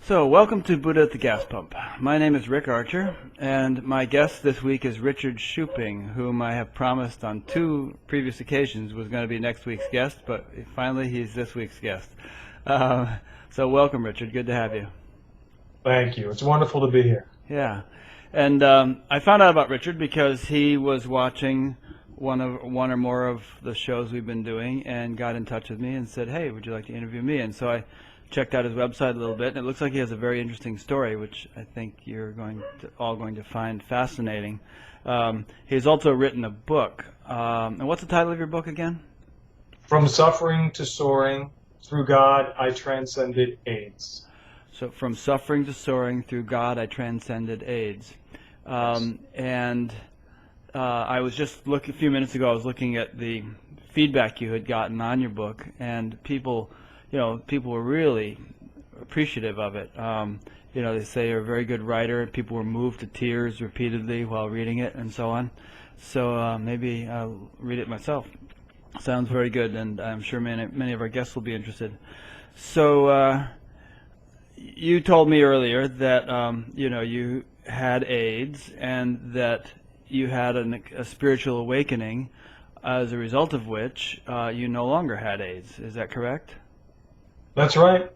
So, welcome to Buddha at the Gas Pump. My name is Rick Archer, and my guest this week is Richard Schuping, whom I have promised on 2 previous occasions was going to be next week's guest, but finally he's this week's guest. So welcome, Richard. Good to have you. Thank you. It's wonderful to be here. Yeah. And I found out about Richard because he was watching one or more of the shows we've been doing and got in touch with me and said, hey, would you like to interview me? And so I checked out his website a little bit, and it looks like he has a very interesting story, which I think you're all going to find fascinating. He's also written a book. And what's the title of your book again? From Suffering to Soaring, Through God, I Transcended AIDS. So, From Suffering to Soaring, Through God, I Transcended AIDS. And I was just a few minutes ago, I was looking at the feedback you had gotten on your book, and people were really appreciative of it. They say you're a very good writer, and people were moved to tears repeatedly while reading it and so on. So maybe I'll read it myself. Sounds very good, and I'm sure many of our guests will be interested. So you told me earlier that you had AIDS and that you had a spiritual awakening, as a result of which you no longer had AIDS. Is that correct? That's right.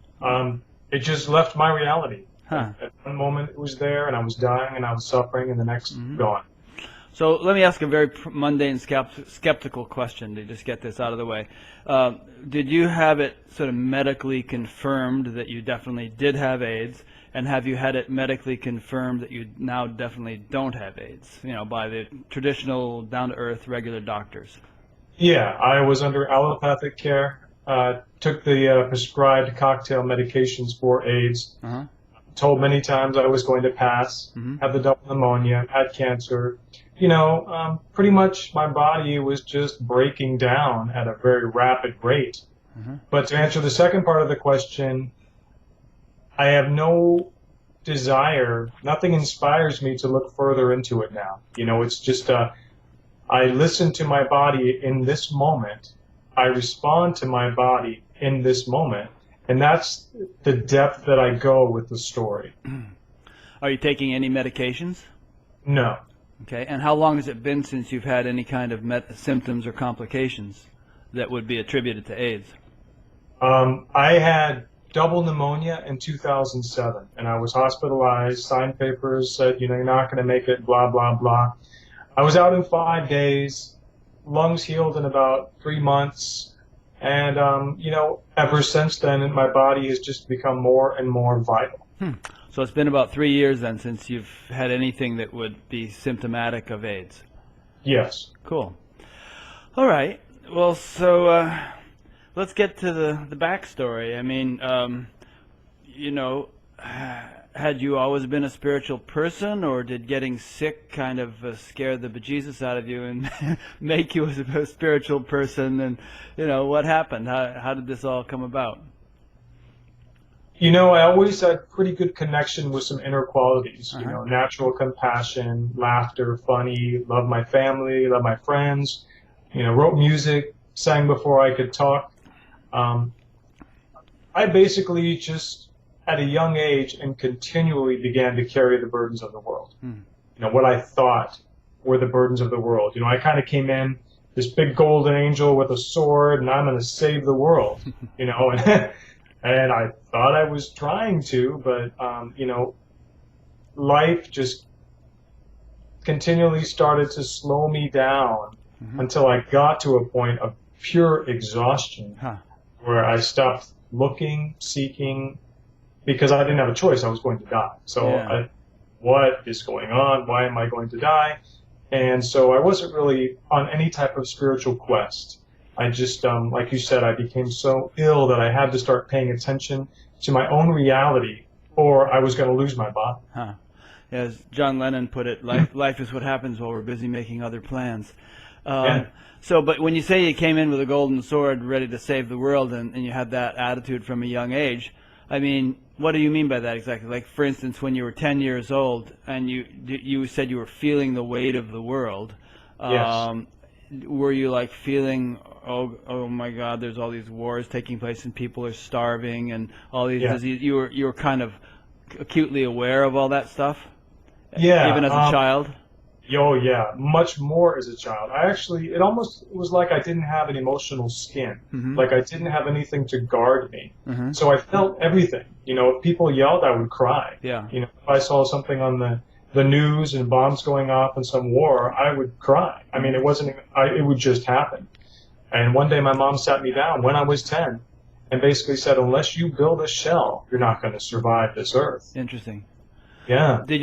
It just left my reality. Huh. At one moment it was there, and I was dying, and I was suffering, and the next, gone. So let me ask a very mundane, skeptical question to just get this out of the way. Did you have it sort of medically confirmed that you definitely did have AIDS, and have you had it medically confirmed that you now definitely don't have AIDS, by the traditional, down-to-earth, regular doctors? Yeah, I was under allopathic care. Took the prescribed cocktail medications for AIDS. Told many times I was going to pass, had the double pneumonia, had cancer. Pretty much my body was just breaking down at a very rapid rate. But to answer the second part of the question, I have no desire, nothing inspires me to look further into it now. It's just, I listen to my body in this moment. I respond to my body in this moment, and that's the depth that I go with the story. Are you taking any medications? No. Okay, and how long has it been since you've had any kind of symptoms or complications that would be attributed to AIDS? I had double pneumonia in 2007, and I was hospitalized, signed papers, said, you're not going to make it, blah, blah, blah. I was out in 5 days. Lungs healed in about 3 months, and ever since then my body has just become more and more vital. So it's been about 3 years then since you've had anything that would be symptomatic of AIDS? Yes. Cool. All right. Well, so let's get to the backstory. I mean, had you always been a spiritual person, or did getting sick kind of scare the bejesus out of you and make you a spiritual person? And, what happened? How did this all come about? I always had pretty good connection with some inner qualities, natural compassion, laughter, funny, love my family, love my friends, wrote music, sang before I could talk. I basically just, at a young age, and continually began to carry the burdens of the world. What I thought were the burdens of the world. I kind of came in, this big golden angel with a sword, and I'm going to save the world, and I thought I was trying to, but, life just continually started to slow me down until I got to a point of pure exhaustion where I stopped looking, seeking, because I didn't have a choice. I was going to die. So what is going on? Why am I going to die? And so I wasn't really on any type of spiritual quest. I just, like you said, I became so ill that I had to start paying attention to my own reality, or I was going to lose my body. As John Lennon put it, life is what happens while we're busy making other plans. So, but when you say you came in with a golden sword ready to save the world, and you had that attitude from a young age, I mean, what do you mean by that exactly? Like, for instance, when you were 10 years old and you said you were feeling the weight of the world, were you like feeling, oh my God, there's all these wars taking place and people are starving and all these diseases? You were kind of acutely aware of all that stuff? Yeah. Even as a child? Oh, yeah. Much more as a child. It almost was like I didn't have an emotional skin. Mm-hmm. Like I didn't have anything to guard me. Mm-hmm. So I felt everything. If people yelled, I would cry. Yeah. If I saw something on the news and bombs going off in some war, I would cry. I mean, it would just happen. And one day my mom sat me down when I was 10 and basically said, unless you build a shell, you're not going to survive this earth. Interesting. Yeah. Did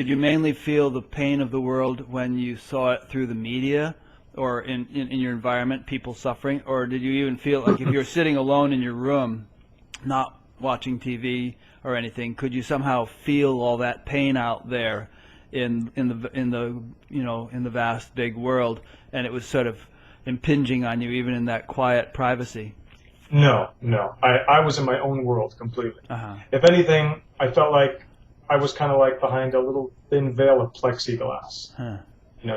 you mainly feel the pain of the world when you saw it through the media or in your environment, people suffering? Or did you even feel like if you were sitting alone in your room, not watching TV or anything, could you somehow feel all that pain out there in the vast big world, and it was sort of impinging on you even in that quiet privacy? No. I was in my own world completely. Uh-huh. If anything, I felt like I was kind of like behind a little thin veil of plexiglass,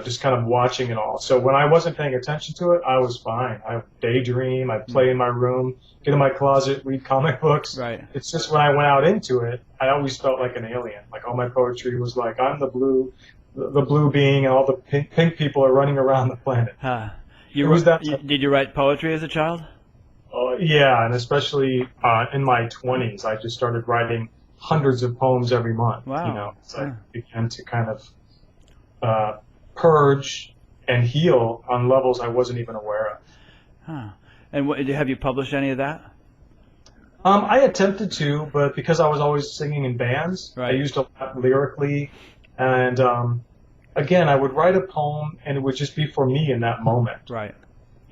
just kind of watching it all. So when I wasn't paying attention to it, I was fine. I daydream, I'd play in my room, get in my closet, read comic books. Right. It's just when I went out into it, I always felt like an alien. Like all my poetry was like, I'm the blue being, and all the pink people are running around the planet. Did you write poetry as a child? Yeah, and especially in my 20s, I just started writing hundreds of poems every month. Wow. So I began to kind of purge and heal on levels I wasn't even aware of. Huh. And have you published any of that? I attempted to, but because I was always singing in bands, right. I used a lot lyrically, and again, I would write a poem, and it would just be for me in that moment. Right.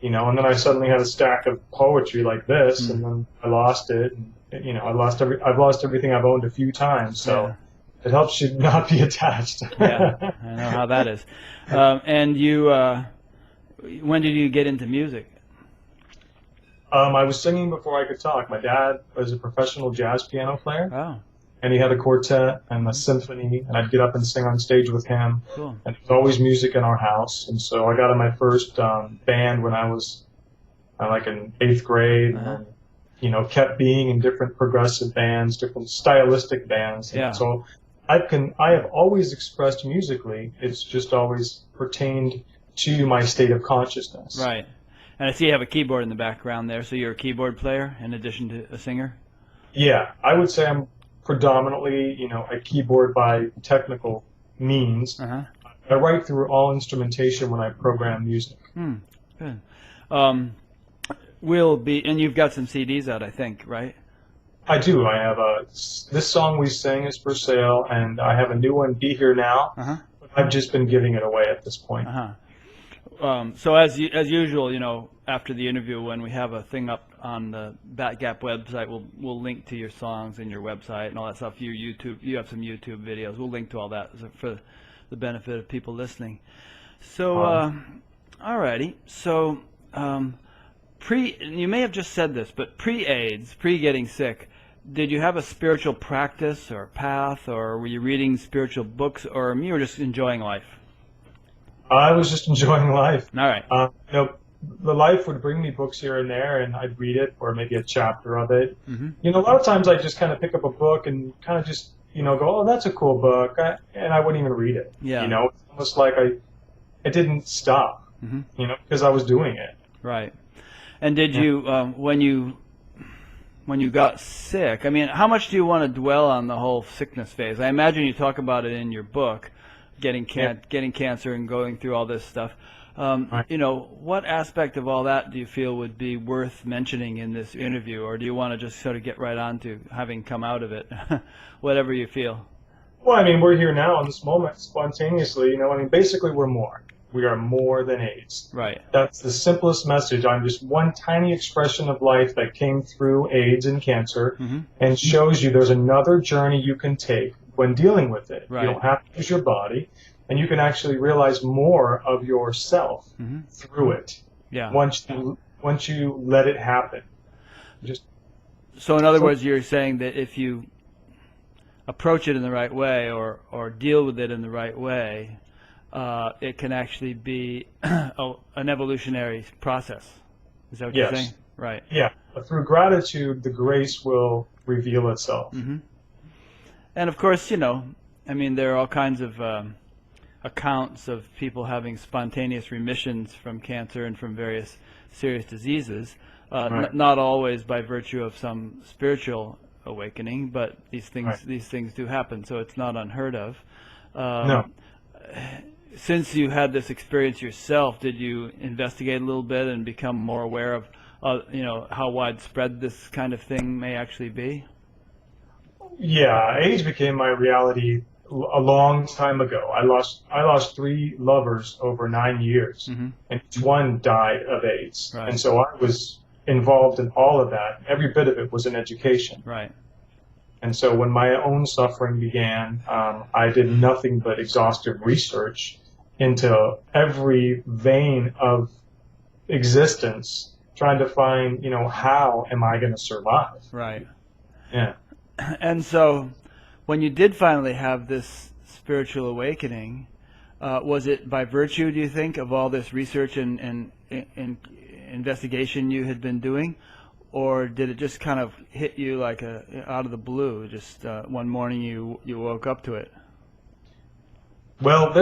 And then I suddenly had a stack of poetry like this, and then I lost it. And, I've lost everything I've owned a few times, so it helps you not be attached. Yeah, I know how that is. And you, when did you get into music? I was singing before I could talk. My dad was a professional jazz piano player. Oh. And he had a quartet and a symphony, and I'd get up and sing on stage with him. Cool. And there was always music in our house. And so I got in my first band when I was like in 8th grade, and kept being in different progressive bands, different stylistic bands. Yeah. And so I have always expressed musically. It's just always pertained to my state of consciousness. Right. And I see you have a keyboard in the background there, so you're a keyboard player in addition to a singer? Yeah, I would say I'm predominantly, a keyboard by technical means. Uh-huh. I write through all instrumentation when I program music. Good. And you've got some CDs out, I think, right? I do. I have This Song We Sing is for sale, and I have a new one, Be Here Now. Uh-huh. I've just been giving it away at this point. Uh-huh. So as usual, after the interview, when we have a thing up on the Batgap website, we'll link to your songs and your website and all that stuff. You have some YouTube videos. We'll link to all that for the benefit of people listening. So, alrighty. So, you may have just said this, but pre-AIDS, pre-getting sick, did you have a spiritual practice or path, or were you reading spiritual books, or you were just enjoying life? I was just enjoying life. All right. The life would bring me books here and there, and I'd read it, or maybe a chapter of it. Mm-hmm. A lot of times I just kind of pick up a book and kind of just, go, oh, that's a cool book, and I wouldn't even read it. Yeah. It's almost like I didn't stop, because I was doing it. Right. And did you, when you got sick, I mean, how much do you want to dwell on the whole sickness phase? I imagine you talk about it in your book, getting cancer and going through all this stuff. Right. What aspect of all that do you feel would be worth mentioning in this interview, or do you want to just sort of get right on to having come out of it, whatever you feel? Well, I mean, we're here now in this moment spontaneously, basically we are more than AIDS. Right. That's the simplest message. I'm just one tiny expression of life that came through AIDS and cancer, and shows you there's another journey you can take when dealing with it. Right. You don't have to use your body, and you can actually realize more of yourself through it. Yeah. Once you let it happen. So in other words, you're saying that if you approach it in the right way, or deal with it in the right way, it can actually be an evolutionary process. Is that what you're saying? Right. Yeah. But through gratitude, the grace will reveal itself. And of course, I mean, there are all kinds of accounts of people having spontaneous remissions from cancer and from various serious diseases, Right. not always by virtue of some spiritual awakening, but these Right. things do happen, so it's not unheard of. No. Since you had this experience yourself, did you investigate a little bit and become more aware of, how widespread this kind of thing may actually be? Yeah, age became my reality a long time ago. I lost 3 lovers over 9 years, Mm-hmm. and each one died of AIDS. Right. And so I was involved in all of that. Every bit of it was an education. Right. And so when my own suffering began, I did nothing but exhaustive research into every vein of existence, trying to find, how am I going to survive? Right. Yeah. And so, when you did finally have this spiritual awakening, was it by virtue, do you think, of all this research and investigation you had been doing, or did it just kind of hit you like out of the blue? Just one morning you woke up to it? Well,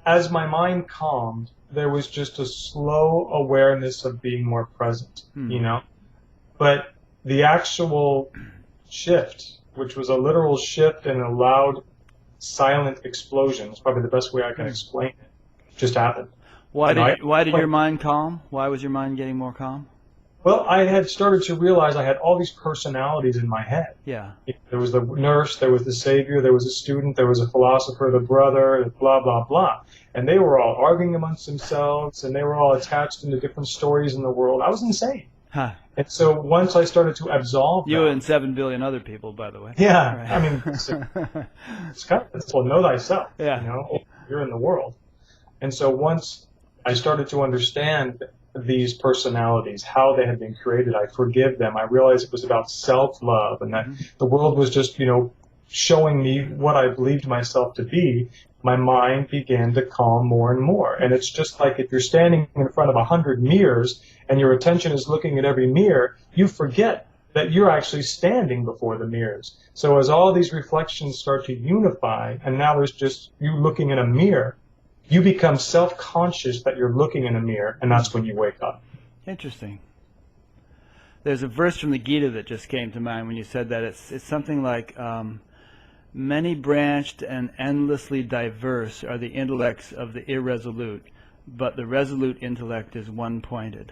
as my mind calmed, there was just a slow awareness of being more present, But the actual shift, which was a literal shift and a loud, silent explosion, is probably the best way I can explain it, just happened. Why did your mind calm? Why was your mind getting more calm? Well, I had started to realize I had all these personalities in my head. Yeah. There was the nurse, there was the savior, there was a student, there was a philosopher, the brother, blah, blah, blah. And they were all arguing amongst themselves, and they were all attached into different stories in the world. I was insane. Huh. And so once I started to absolve You them, and 7 billion other people, by the way. yeah, Right. I mean, it's kind of, well, know thyself, Yeah. You're in the world. And so once I started to understand these personalities, how they had been created, I forgive them. I realized it was about self-love, and that the world was just, showing me what I believed myself to be. My mind began to calm more and more. And it's just like if you're standing in front of 100 mirrors and your attention is looking at every mirror, you forget that you're actually standing before the mirrors. So as all these reflections start to unify, and now there's just you looking in a mirror, you become self-conscious that you're looking in a mirror, and that's when you wake up. Interesting. There's a verse from the Gita that just came to mind when you said that. It's something like, many branched and endlessly diverse are the intellects of the irresolute, but the resolute intellect is one-pointed.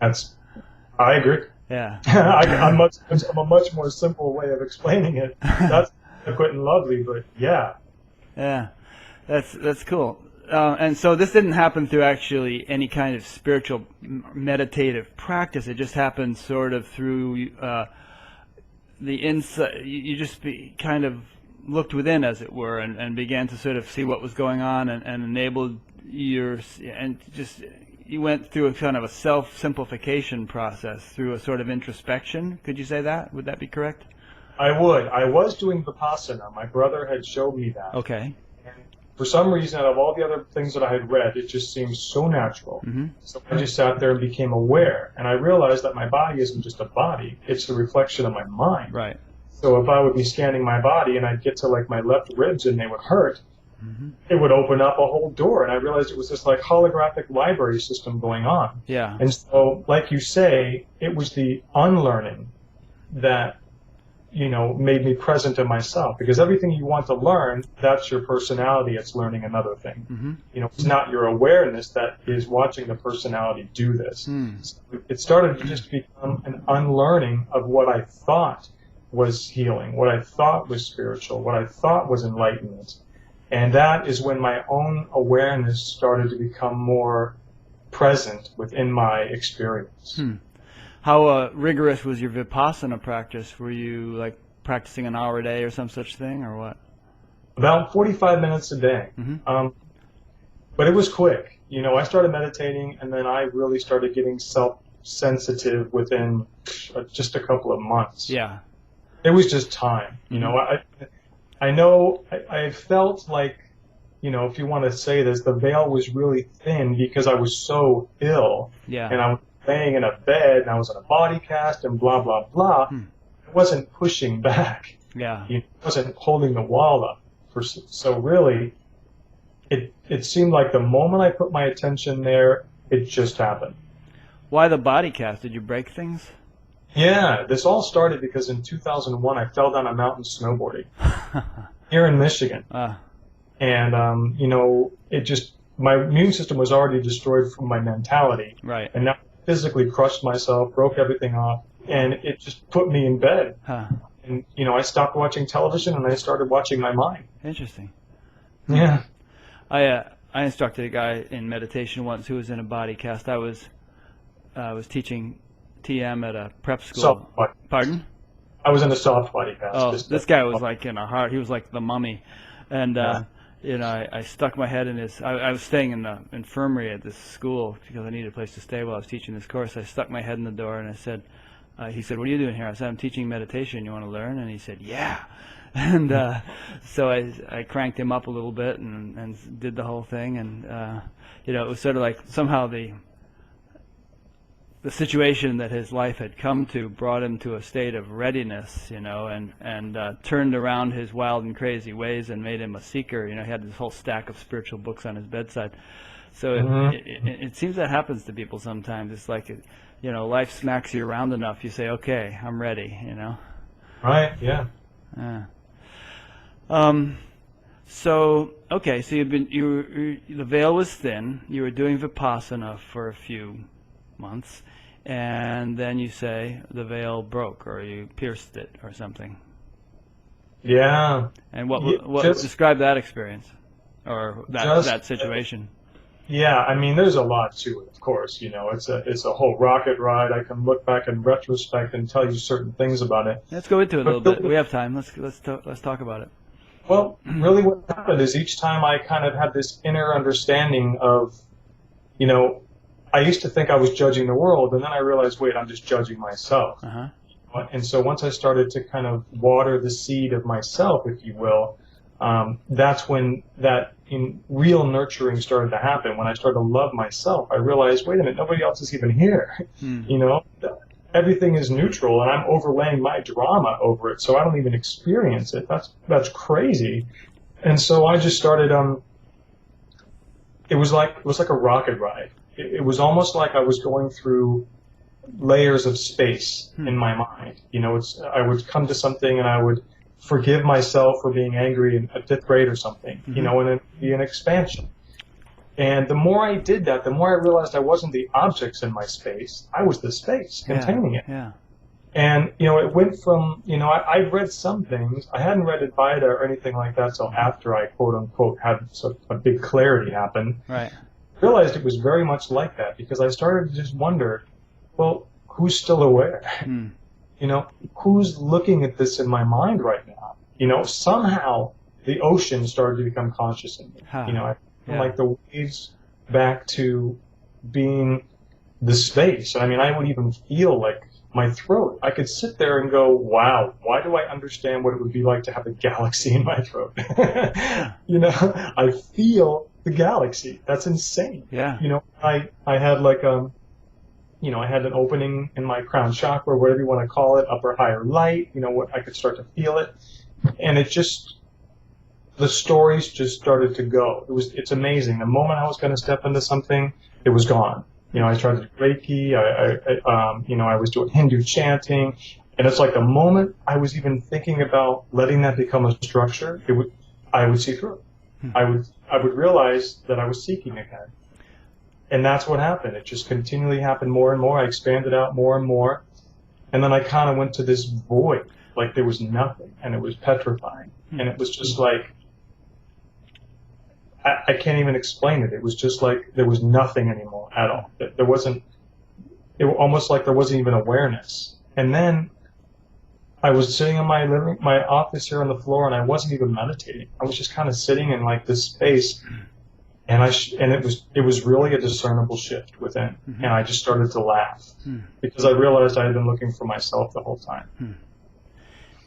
I agree. Yeah. I'm a much more simple way of explaining it. That's adequate and lovely, but yeah. Yeah, that's cool. And so this didn't happen through actually any kind of spiritual meditative practice. It just happened sort of through the insight. You just kind of looked within, as it were, and began to sort of see what was going on, and enabled you went through a kind of a self-simplification process through a sort of introspection. Could you say that? Would that be correct? I would. I was doing Vipassana. My brother had showed me that. Okay. And for some reason, out of all the other things that I had read, it just seemed so natural. Mm-hmm. So I just sat there and became aware. And I realized that my body isn't just a body. It's a reflection of my mind. Right. So if I would be scanning my body and I'd get to like my left ribs and they would hurt, it would open up a whole door. And I realized it was this like holographic library system going on. Yeah. And so, like you say, it was the unlearning that, made me present to myself. Because everything you want to learn, that's your personality. It's learning another thing. Mm-hmm. It's not your awareness that is watching the personality do this. So it started to just become an unlearning of what I thought was healing, what I thought was spiritual, what I thought was enlightenment. And that is when my own awareness started to become more present within my experience. How rigorous was your Vipassana practice? Were you like practicing an hour a day or some such thing, or what? About 45 minutes a day. Mm-hmm. But it was quick. I started meditating, and then I really started getting self-sensitive within just a couple of months. Yeah. It was just time. I know I felt like, if you want to say this, the veil was really thin because I was so ill. Yeah. And I was laying in a bed and I was in a body cast and blah, blah, blah. I wasn't pushing back. Yeah. I wasn't holding the wall up. So really, it seemed like the moment I put my attention there, it just happened. Why the body cast? Did you break things? Yeah, this all started because in 2001 I fell down a mountain snowboarding here in Michigan. And, it just, my immune system was already destroyed from my mentality. Right. And now I physically crushed myself, broke everything off, and it just put me in bed. And, I stopped watching television and I started watching my mind. Interesting. Yeah. I instructed a guy in meditation once who was in a body cast. I was teaching TM at a prep school. Soft body. Pardon? I was in a soft body cast. Oh, this guy was like in a heart. He was like the mummy. And, I stuck my head in his, I was staying in the infirmary at this school because I needed a place to stay while I was teaching this course. I stuck my head in the door and I said, he said, "What are you doing here?" I said, "I'm teaching meditation. You want to learn?" And he said, "Yeah." And so I cranked him up a little bit and did the whole thing. And, it was sort of like somehow the situation that his life had come to brought him to a state of readiness, and turned around his wild and crazy ways and made him a seeker. He had this whole stack of spiritual books on his bedside. So it seems that happens to people sometimes. It's like, life smacks you around enough. You say, "Okay, I'm ready," Right, yeah. So the veil was thin. You were doing Vipassana for a few months, and then you say the veil broke, or you pierced it, or something. Yeah. And what describe that experience, or that situation? Yeah, there's a lot to it, of course. It's a whole rocket ride. I can look back in retrospect and tell you certain things about it. Let's go into it a little bit. We have time. Let's talk about it. Well, really what happened is each time I kind of had this inner understanding of, I used to think I was judging the world, and then I realized, wait, I'm just judging myself. And so once I started to kind of water the seed of myself, if you will, that's when that real nurturing started to happen. When I started to love myself, I realized, wait a minute, nobody else is even here. Everything is neutral, and I'm overlaying my drama over it, so I don't even experience it. That's crazy. And so I just started. It was like a rocket ride. It was almost like I was going through layers of space in my mind. I would come to something and I would forgive myself for being angry in a fifth grade or something, and it'd be an expansion. And the more I did that, the more I realized I wasn't the objects in my space. I was the space containing it. Yeah. And, it went from, I'd read some things. I hadn't read Advaita or anything like that till after I, quote unquote, had a big clarity happen. Right. I realized it was very much like that because I started to just wonder, well, who's still aware? Who's looking at this in my mind right now? Somehow the ocean started to become conscious in me. Like the waves back to being the space. I would even feel like my throat. I could sit there and go, wow, why do I understand what it would be like to have a galaxy in my throat? I feel the galaxy. That's insane. Yeah. I had like I had an opening in my crown chakra, whatever you want to call it, upper higher light, I could start to feel it. And the stories just started to go. It's amazing. The moment I was going to step into something, it was gone. I started Reiki. I was doing Hindu chanting, and it's like the moment I was even thinking about letting that become a structure, I would see through it. I would realize that I was seeking again, and that's what happened. It just continually happened more and more. I expanded out more and more, and then I kind of went to this void, like there was nothing, and it was petrifying, and it was just like. I can't even explain it. It was just like there was nothing anymore at all. There wasn't. It was almost like there wasn't even awareness. And then I was sitting in my office here on the floor, and I wasn't even meditating. I was just kind of sitting in like this space, and it was really a discernible shift within. And I just started to laugh because I realized I had been looking for myself the whole time.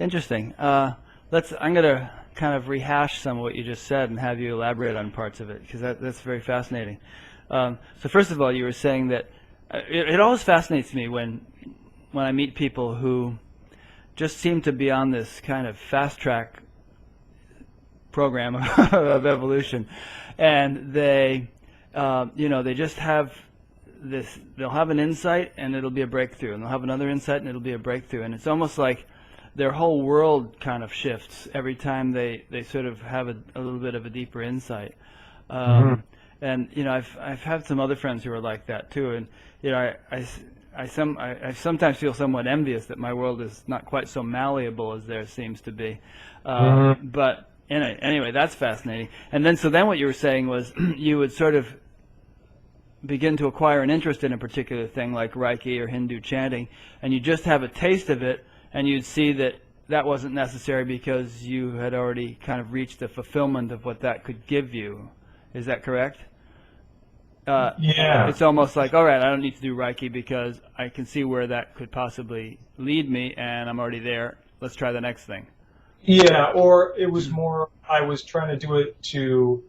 Interesting. I'm gonna kind of rehash some of what you just said and have you elaborate on parts of it, because that's very fascinating. So first of all, you were saying that it always fascinates me when I meet people who just seem to be on this kind of fast track program of evolution, and they, they just have this. They'll have an insight, and it'll be a breakthrough, and they'll have another insight, and it'll be a breakthrough, and it's almost like their whole world kind of shifts every time they sort of have a little bit of a deeper insight. And I've had some other friends who are like that too, and I sometimes feel somewhat envious that my world is not quite so malleable as theirs seems to be. But anyway, that's fascinating. And then what you were saying was you would sort of begin to acquire an interest in a particular thing like Reiki or Hindu chanting, and you just have a taste of it, and you'd see that wasn't necessary because you had already kind of reached the fulfillment of what that could give you. Is that correct? Yeah. It's almost like, all right, I don't need to do Reiki because I can see where that could possibly lead me, and I'm already there. Let's try the next thing. Yeah, or it was more, I was trying to do it to,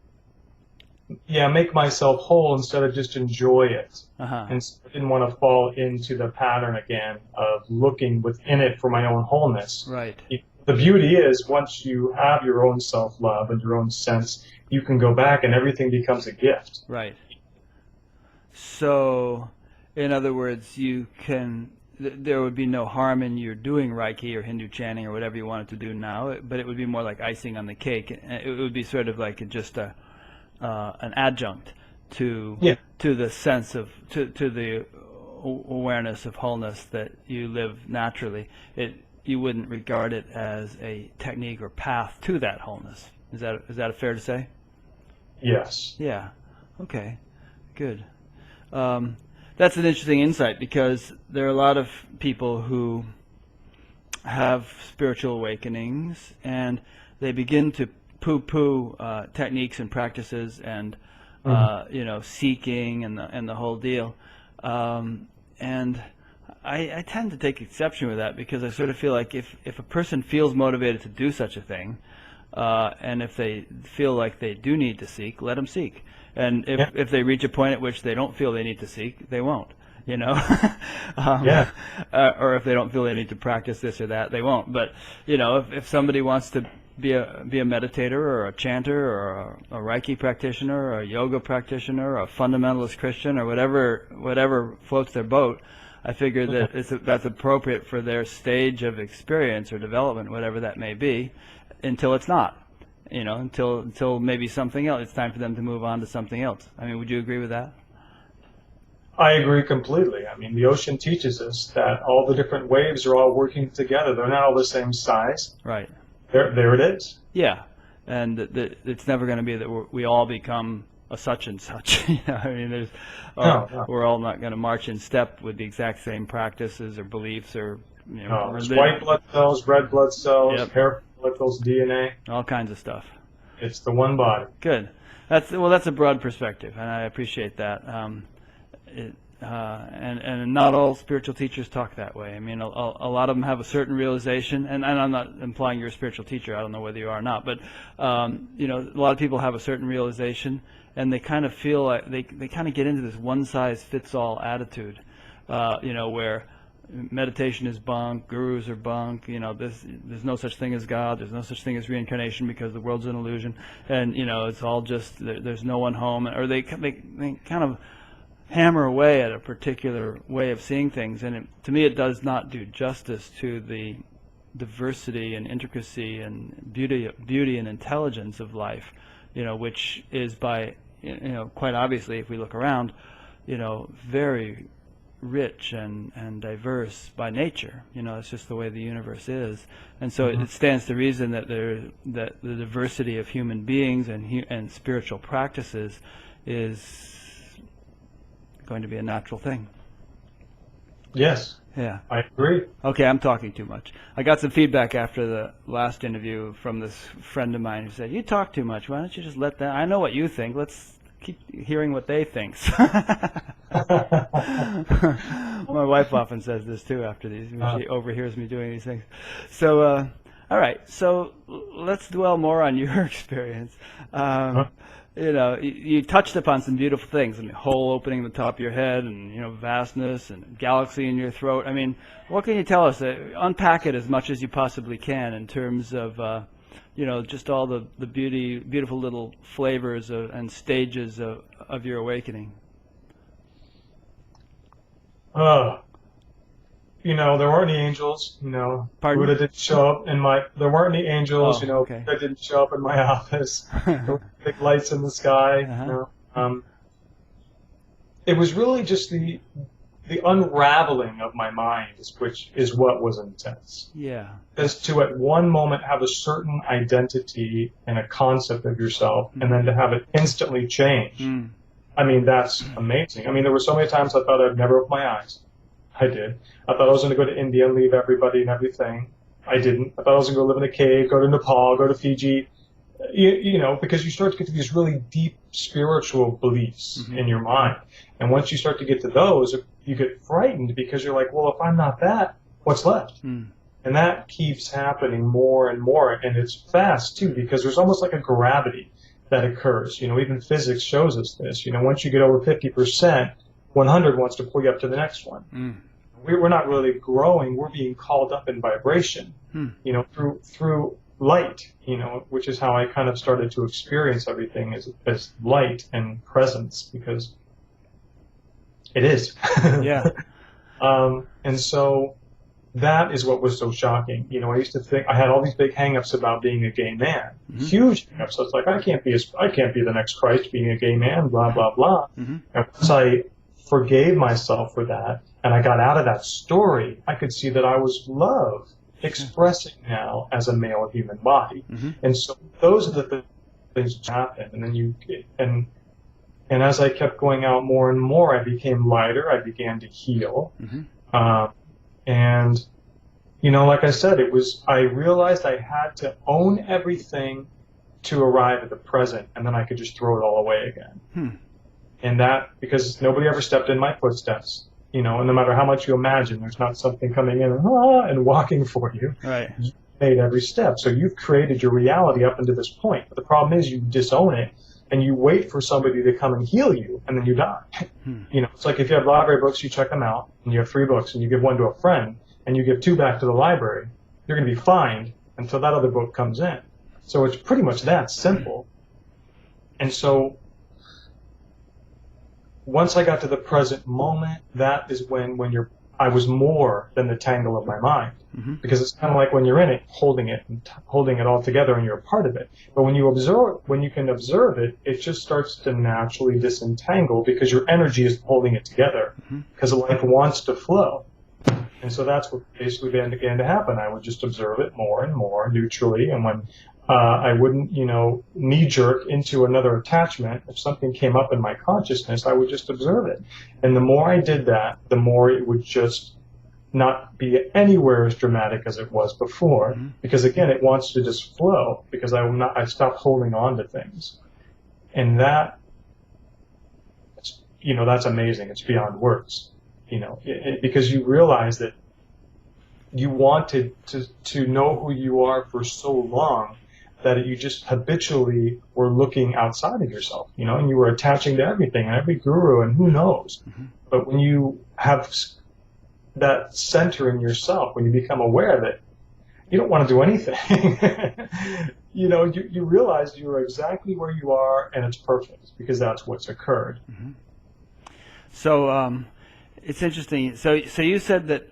make myself whole instead of just enjoy it. And so I didn't want to fall into the pattern again of looking within it for my own wholeness. Right. The beauty is once you have your own self-love and your own sense, you can go back and everything becomes a gift. Right. So, in other words, there would be no harm in you doing Reiki or Hindu chanting or whatever you wanted to do now, but it would be more like icing on the cake. It would be sort of like just an adjunct to the sense of to the awareness of wholeness that you live naturally. You wouldn't regard it as a technique or path to that wholeness. Is that fair to say? Yes. Yeah. Okay. Good. That's an interesting insight because there are a lot of people who have spiritual awakenings and they begin to poo-poo techniques and practices and seeking and the whole deal. And I tend to take exception with that because I sort of feel like if a person feels motivated to do such a thing, and if they feel like they do need to seek, let them seek. And if they reach a point at which they don't feel they need to seek, they won't, or if they don't feel they need to practice this or that, they won't. But, if somebody wants to be a meditator or a chanter or a Reiki practitioner or a yoga practitioner or a fundamentalist Christian or whatever floats their boat, I figure that that's appropriate for their stage of experience or development, whatever that may be, until it's not. Until maybe something else. It's time for them to move on to something else. I mean, would you agree with that? I agree completely. I mean, the ocean teaches us that all the different waves are all working together. They're not all the same size. Right. There it is. Yeah, and it's never going to be that we all become a such and such. I mean, we're all not going to march in step with the exact same practices or beliefs or there's white blood cells, red blood cells, hair follicles, DNA, all kinds of stuff. It's the one body. Good. That's a broad perspective, and I appreciate that. And not all spiritual teachers talk that way. I mean, a lot of them have a certain realization, and I'm not implying you're a spiritual teacher. I don't know whether you are or not, but a lot of people have a certain realization, and they kind of feel like they kind of get into this one-size-fits-all attitude, where meditation is bunk, gurus are bunk, there's no such thing as God, there's no such thing as reincarnation because the world's an illusion, and it's all just there's no one home, or they kind of hammer away at a particular way of seeing things, and to me it does not do justice to the diversity and intricacy and beauty and intelligence of life, which is by quite obviously, if we look around, very rich and diverse by nature. It's just the way the universe is, and so it stands to reason that the diversity of human beings and spiritual practices is going to be a natural thing. Yes. Yeah. I agree. Okay, I'm talking too much. I got some feedback after the last interview from this friend of mine who said, "You talk too much. Why don't you just let that? I know what you think. Let's keep hearing what they think." My wife often says this too after these. She overhears me doing these things. So, all right. So let's dwell more on your experience. you touched upon some beautiful things. I mean, hole opening in the top of your head, and vastness, and galaxy in your throat. I mean, what can you tell us? Unpack it as much as you possibly can in terms of, just all the beautiful little flavors and stages of your awakening. There weren't any angels, Pardon? Buddha didn't show up there weren't any angels, Okay. Buddha didn't show up in my office. There were big lights in the sky, It was really just the unraveling of my mind, which is what was intense. Yeah. Is to at one moment have a certain identity and a concept of yourself, and then to have it instantly change. I mean, that's amazing. I mean, there were so many times I thought I'd never open my eyes. I did. I thought I was going to go to India and leave everybody and everything. I didn't. I thought I was going to go live in a cave, go to Nepal, go to Fiji, because you start to get to these really deep spiritual beliefs in your mind. And once you start to get to those, you get frightened because you're like, well, if I'm not that, what's left? And that keeps happening more and more. And it's fast, too, because there's almost like a gravity that occurs. Even physics shows us this. Once you get over 50%, 100 wants to pull you up to the next one. We're not really growing. We're being called up in vibration, through light, which is how I kind of started to experience everything as light and presence, because it is. Yeah. And so that is what was so shocking. I used to think I had all these big hang-ups about being a gay man, huge hang-ups. So it's like, I can't be the next Christ being a gay man, blah, blah, blah. And once I forgave myself for that, and I got out of that story, I could see that I was love expressing now as a male human body. And so those are the things that happen. And then and as I kept going out more and more, I became lighter. I began to heal. And, like I said, I realized I had to own everything to arrive at the present, and then I could just throw it all away again. And that, because nobody ever stepped in my footsteps, and no matter how much you imagine, there's not something coming in and walking for you. Right. You made every step. So you've created your reality up until this point. But the problem is you disown it, and you wait for somebody to come and heal you, and then you die. It's like if you have library books, you check them out, and you have 3 books, and you give one to a friend, and you give 2 back to the library, you're going to be fined until that other book comes in. So it's pretty much that simple. And so once I got to the present moment, that is when I was more than the tangle of my mind. Because it's kind of like when you're in it, holding it all together, and you're a part of it. But when you can observe it, it just starts to naturally disentangle, because your energy is holding it together, because life wants to flow. And so that's what basically began to happen. I would just observe it more and more neutrally, and when I wouldn't, knee-jerk into another attachment. If something came up in my consciousness, I would just observe it. And the more I did that, the more it would just not be anywhere as dramatic as it was before. Because, again, it wants to just flow, because I stopped holding on to things. And that, that's amazing. It's beyond words, because you realize that you wanted to know who you are for so long, that you just habitually were looking outside of yourself, and you were attaching to everything and every guru and who knows. But when you have that center in yourself, when you become aware of it, you don't want to do anything. You realize you are exactly where you are, and it's perfect, because that's what's occurred. So it's interesting. So you said that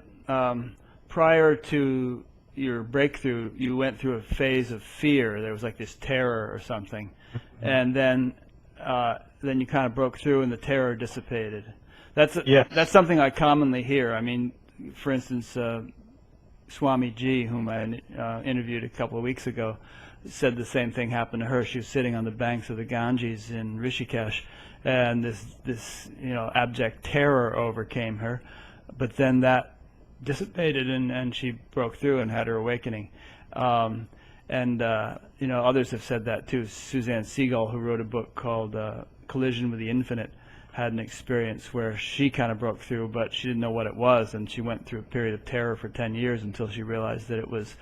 prior to your breakthrough, you went through a phase of fear. There was like this terror or something, and then you kind of broke through, and the terror dissipated. That's something I commonly hear. I mean, for instance, Swami Ji, whom I interviewed a couple of weeks ago, said the same thing happened to her. She was sitting on the banks of the Ganges in Rishikesh, and this abject terror overcame her, but then that dissipated, and she broke through and had her awakening. Others have said that too. Suzanne Segal, who wrote a book called Collision with the Infinite, had an experience where she kind of broke through, but she didn't know what it was, and she went through a period of terror for 10 years until she realized that it was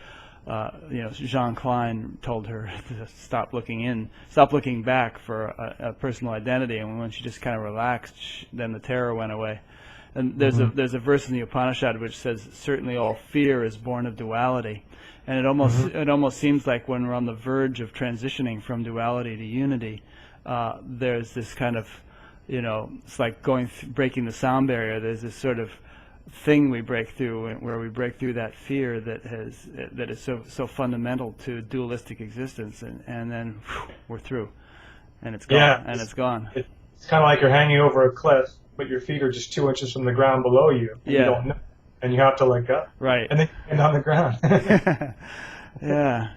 Jean Klein told her to stop looking back for a personal identity, and when she just kind of relaxed, then the terror went away. And there's a verse in the Upanishad which says, "Certainly all fear is born of duality," and it almost seems like when we're on the verge of transitioning from duality to unity, there's this kind of, it's like breaking the sound barrier. There's this sort of thing we break through, where we break through that fear that is so fundamental to dualistic existence, and then we're through, and it's gone. Yeah, and it's gone. It's kind of like you're hanging over a cliff, but your feet are just 2 inches from the ground below you. And you don't know, and you have to let go. Right. And then you end on the ground. Yeah.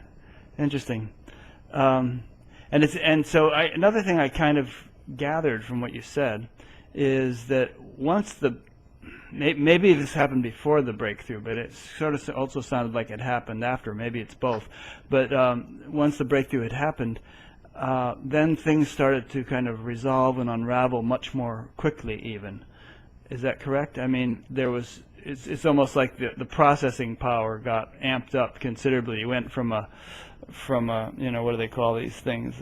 Interesting. Another thing I kind of gathered from what you said is that once maybe this happened before the breakthrough, but it sort of also sounded like it happened after. Maybe it's both. But once the breakthrough had happened, then things started to kind of resolve and unravel much more quickly even. Is that correct? I mean, it's almost like the processing power got amped up considerably. You went from a what do they call these things?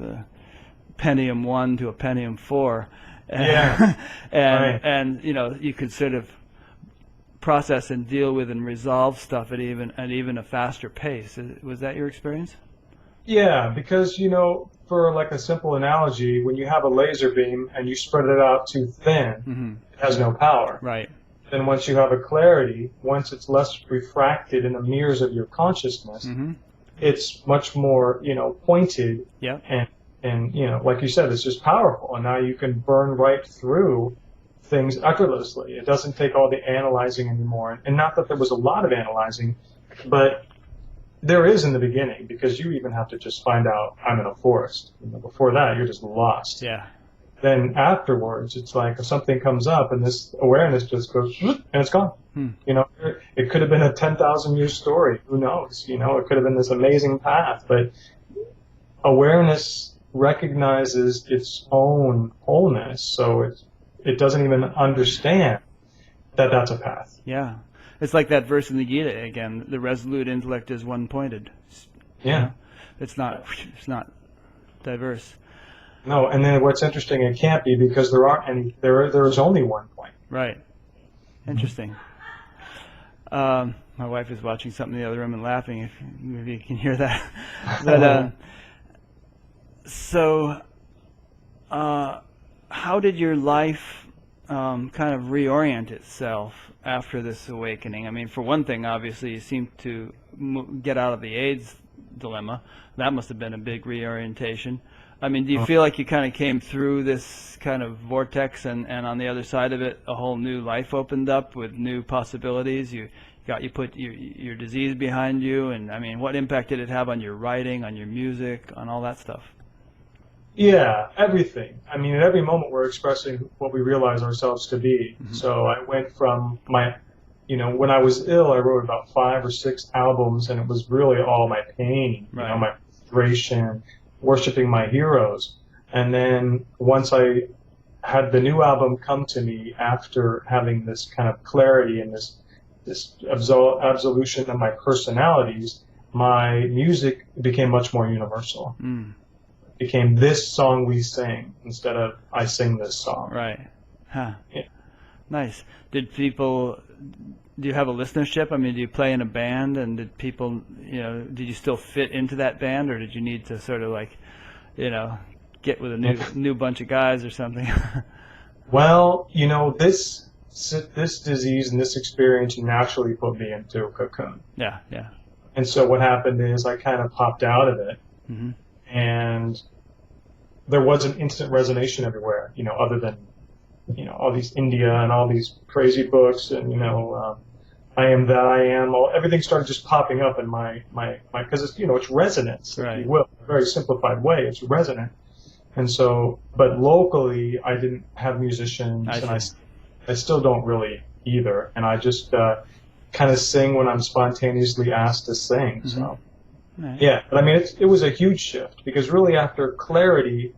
Pentium 1 to a Pentium 4. Yeah. and you could sort of process and deal with and resolve stuff at even a faster pace. Was that your experience? Yeah, because, for like a simple analogy, when you have a laser beam and you spread it out too thin, it has no power. Right. Then once you have a clarity, once it's less refracted in the mirrors of your consciousness, it's much more, pointed. Yeah. And like you said, it's just powerful. And now you can burn right through things effortlessly. It doesn't take all the analyzing anymore. And not that there was a lot of analyzing, but there is in the beginning, because you even have to just find out I'm in a forest. Before that, you're just lost. Yeah. Then afterwards, it's like if something comes up and this awareness just goes, and it's gone. It could have been a 10,000-year story. Who knows? It could have been this amazing path. But awareness recognizes its own wholeness, so it doesn't even understand that that's a path. Yeah. It's like that verse in the Gita again, the resolute intellect is one-pointed. Yeah. It's not diverse. No, and then what's interesting, it can't be, because there aren't any, there is only one point. Right. Interesting. My wife is watching something in the other room and laughing, if maybe you can hear that. But, how did your life kind of reorient itself after this awakening? I mean, for one thing, obviously, you seem to get out of the AIDS dilemma. That must have been a big reorientation. I mean, do you feel like you kind of came through this kind of vortex, and on the other side of it, a whole new life opened up with new possibilities? You put your disease behind you, and I mean, what impact did it have on your writing, on your music, on all that stuff? Yeah, everything. I mean, at every moment we're expressing what we realize ourselves to be. So I went from when I was ill, I wrote about 5 or 6 albums, and it was really all my pain, my frustration, worshiping my heroes. And then once I had the new album come to me after having this kind of clarity and this absolution of my personalities, my music became much more universal. It became this song we sing instead of I sing this song. Right. Huh. Yeah. Nice. Do you have a listenership? I mean, do you play in a band, and did people, did you still fit into that band, or did you need to sort of like, get with a new bunch of guys or something? Well, this disease and this experience naturally put me into a cocoon. Yeah. And so what happened is I kind of popped out of it, and there was an instant resonance everywhere, other than, all these India and all these crazy books and, I am that I am. Everything started just popping up in my because it's, it's resonance, right. If you will, a very simplified way. It's resonant. And so, but locally, I didn't have musicians, I still don't really either. And I just kind of sing when I'm spontaneously asked to sing. So, right. Yeah. But I mean, it was a huge shift, because really after clarity,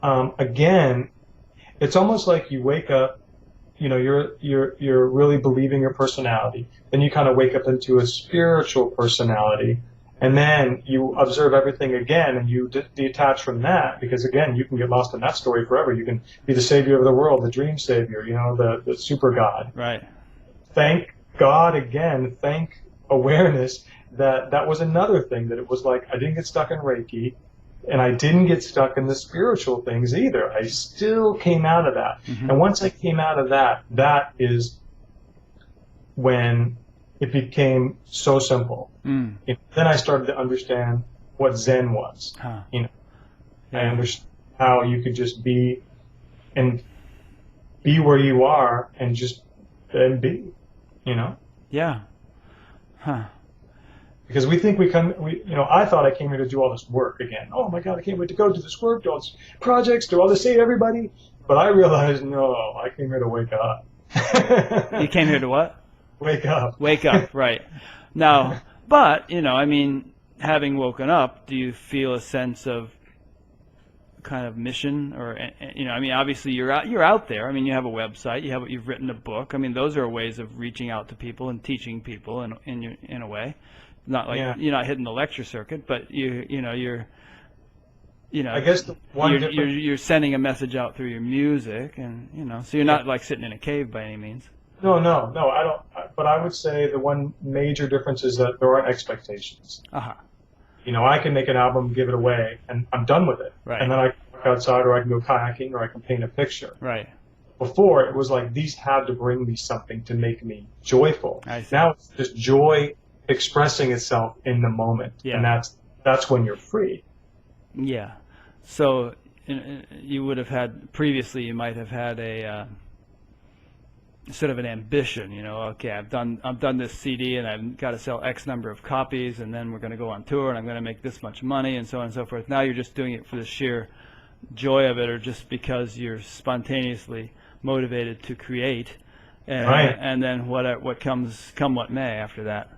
again, it's almost like you wake up. You're really believing your personality. Then you kind of wake up into a spiritual personality, And then you observe everything again, and you detach from that, because again, you can get lost in that story forever. You can be the savior of the world, the dream savior, the super God. Right. Thank God again, thank awareness that was another thing, that it was like I didn't get stuck in Reiki, and I didn't get stuck in the spiritual things either. I still came out of that. Mm-hmm. And once I came out of that, that is when it became so simple. Mm. Then I started to understand what Zen was. Huh. I Yeah. understood how you could just be where you are and just be, Yeah. Huh. Because we think I thought I came here to do all this work again. Oh my God, I can't wait to go do this work, do all these projects, do all this, save everybody. But I realized, no, I came here to wake up. You came here to what? Wake up. Wake up, right. Now, but, having woken up, do you feel a sense of kind of mission, or obviously you're out there. You have a website, you've written a book. Those are ways of reaching out to people and teaching people in a way. Not like you're not hitting the lecture circuit, but you're I guess the one you're sending a message out through your music, and so you're not like sitting in a cave by any means. No, I don't. But I would say the one major difference is that there aren't expectations. Uh-huh. I can make an album, give it away, and I'm done with it. Right. And then I can walk outside, or I can go kayaking, or I can paint a picture. Right. Before, it was like these had to bring me something to make me joyful. I see. Now it's just joy expressing itself in the moment, and that's when you're free. Yeah. So you would have had previously. You might have had a sort of an ambition. Okay, I've done this CD, and I've got to sell X number of copies, and then we're going to go on tour, and I'm going to make this much money, and so on and so forth. Now you're just doing it for the sheer joy of it, or just because you're spontaneously motivated to create, and, right. And then what come what may after that.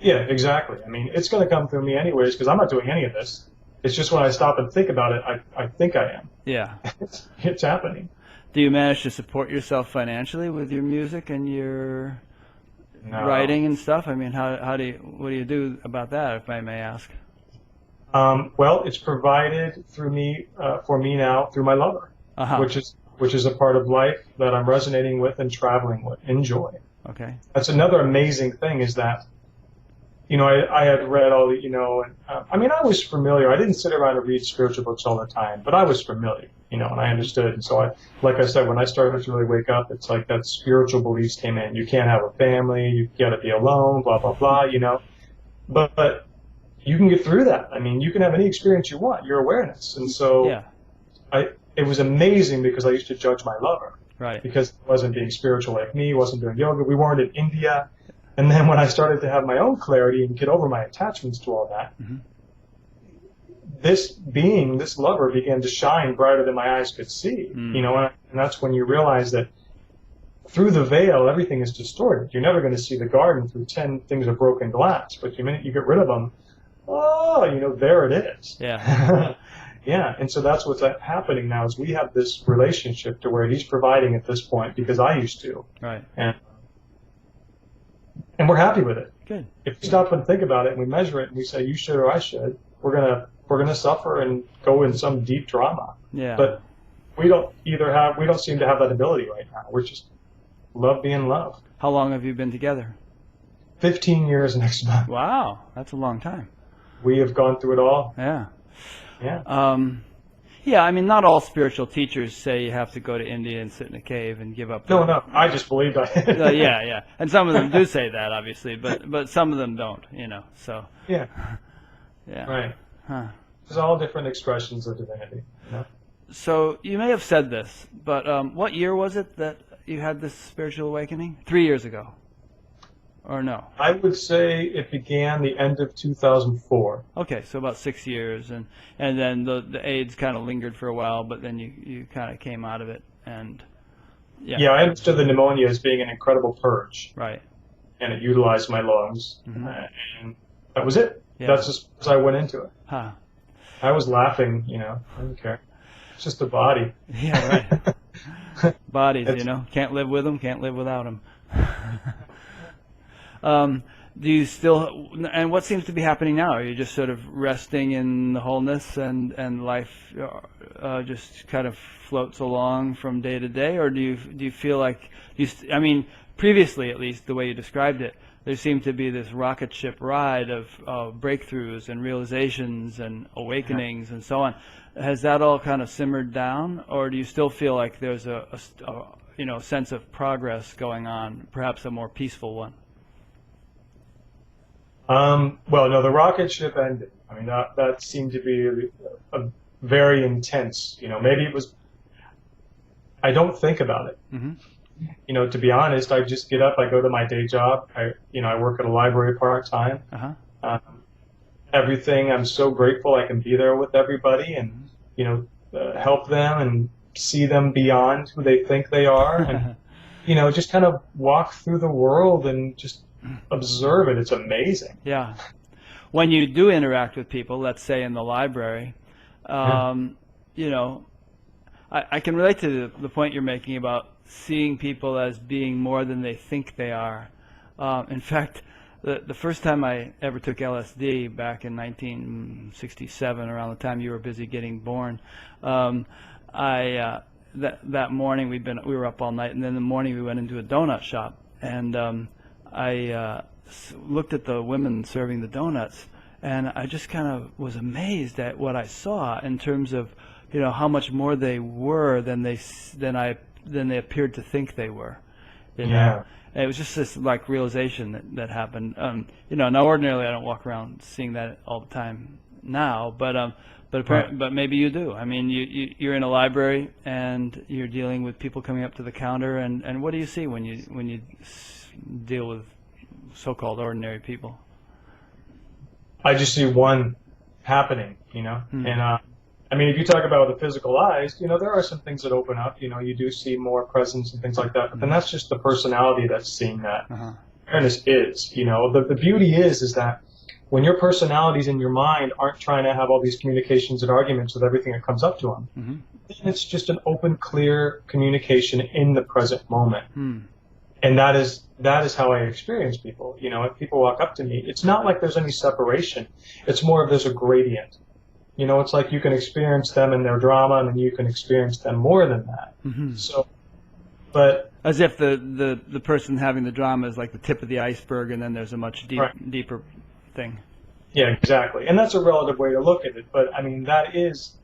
Yeah, exactly. It's going to come through me anyways, because I'm not doing any of this. It's just when I stop and think about it, I think I am. Yeah. It's happening. Do you manage to support yourself financially with your music and your writing and stuff? What do you do about that, if I may ask? Well, it's provided through me, for me now, through my lover, uh-huh. which is a part of life that I'm resonating with and traveling with. Enjoy. Okay. That's another amazing thing, is that, I had read all the, and I was familiar. I didn't sit around and read spiritual books all the time, but I was familiar, and I understood. And so like I said, when I started to really wake up, it's like that spiritual beliefs came in. You can't have a family, you got to be alone, blah, blah, blah, but you can get through that. You can have any experience you want, your awareness. And so it was amazing, because I used to judge my lover. Right. Because he wasn't being spiritual like me, wasn't doing yoga. We weren't in India. And then when I started to have my own clarity and get over my attachments to all that, mm-hmm. this lover began to shine brighter than my eyes could see. And that's when you realize that through the veil, everything is distorted. You're never going to see the garden through 10 things of broken glass. But the minute you get rid of them, there it is. Yeah. Yeah. And so that's what's happening now, is we have this relationship to where he's providing at this point, because I used to. Right. And we're happy with it. Good. If we stop and think about it, and we measure it, and we say you should or I should, we're gonna suffer and go in some deep drama. Yeah. But we don't seem to have that ability right now. We're just love being loved. How long have you been together? 15 years next month. Wow, that's a long time. We have gone through it all. Yeah. Yeah. Yeah, not all spiritual teachers say you have to go to India and sit in a cave and give up. No, I just believed I had. Yeah. And some of them do say that, obviously, but some of them don't, so. Yeah. Yeah. Right. Huh. There's all different expressions of divinity, So you may have said this, but what year was it that you had this spiritual awakening? 3 years ago. Or no? I would say it began the end of 2004. Okay, so about 6 years, and then the AIDS kind of lingered for a while, but then you kind of came out of it, and yeah, I understood the pneumonia as being an incredible purge. Right. And it utilized my lungs, mm-hmm. And that was it. Yeah. That's just as I went into it. Huh. I was laughing, I didn't care. It's just a body. Yeah, right. Bodies, can't live with them, can't live without them. do you still, and what seems to be happening now? Are you just sort of resting in the wholeness and life just kind of floats along from day to day, or do you feel like I mean, previously at least, the way you described it, there seemed to be this rocket ship ride of breakthroughs and realizations and awakenings and so on. Has that all kind of simmered down, or do you still feel like there's a sense of progress going on, perhaps a more peaceful one? Well, no, the rocket ship ended. I mean, that seemed to be a very intense, maybe it was, I don't think about it. Mm-hmm. To be honest, I just get up, I go to my day job. I work at a library part-time. Uh-huh. Everything, I'm so grateful I can be there with everybody and, help them and see them beyond who they think they are. And, just kind of walk through the world and just observe it. It's amazing. Yeah. When you do interact with people, let's say in the library, I can relate to the point you're making about seeing people as being more than they think they are. In fact, the first time I ever took LSD back in 1967, around the time you were busy getting born, that morning we were up all night, and then in the morning we went into a donut shop, and I looked at the women serving the donuts, and I just kind of was amazed at what I saw in terms of, how much more they were than they appeared to think they were. Yeah. And it was just this like realization that happened. Now ordinarily I don't walk around seeing that all the time now, but maybe you do. I mean, you're in a library and you're dealing with people coming up to the counter, and what do you see when you deal with so-called ordinary people? I just see one happening, and I mean, if you talk about the physical eyes, there are some things that open up. You do see more presence and things like that. But then that's just the personality that's seeing that. Uh-huh. Awareness is, the beauty is that when your personalities in your mind aren't trying to have all these communications and arguments with everything that comes up to them, mm-hmm. then it's just an open, clear communication in the present moment. Mm. And that is how I experience people. If people walk up to me, it's not like there's any separation. It's more of there's a gradient. It's like you can experience them in their drama, and then you can experience them more than that. Mm-hmm. So, but as if the person having the drama is like the tip of the iceberg, and then there's a much deeper thing. Yeah, exactly. And that's a relative way to look at it. But I mean, that is,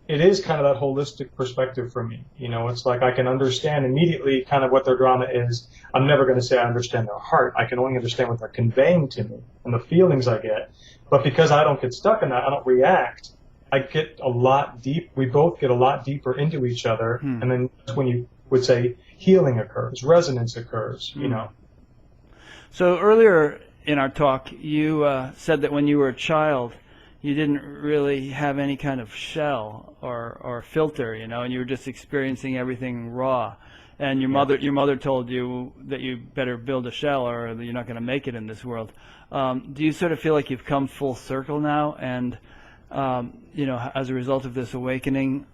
it is kind of that holistic perspective for me. It's like I can understand immediately kind of what their drama is. I'm never going to say I understand their heart. I can only understand what they're conveying to me and the feelings I get. But because I don't get stuck in that, I don't react, I get a lot deep. We both get a lot deeper into each other. And then that's when you would say healing occurs, resonance occurs, So earlier in our talk, you said that when you were a child, you didn't really have any kind of shell or filter, and you were just experiencing everything raw. And your mother told you that you better build a shell, or that you're not going to make it in this world. Do you sort of feel like you've come full circle now, and as a result of this awakening,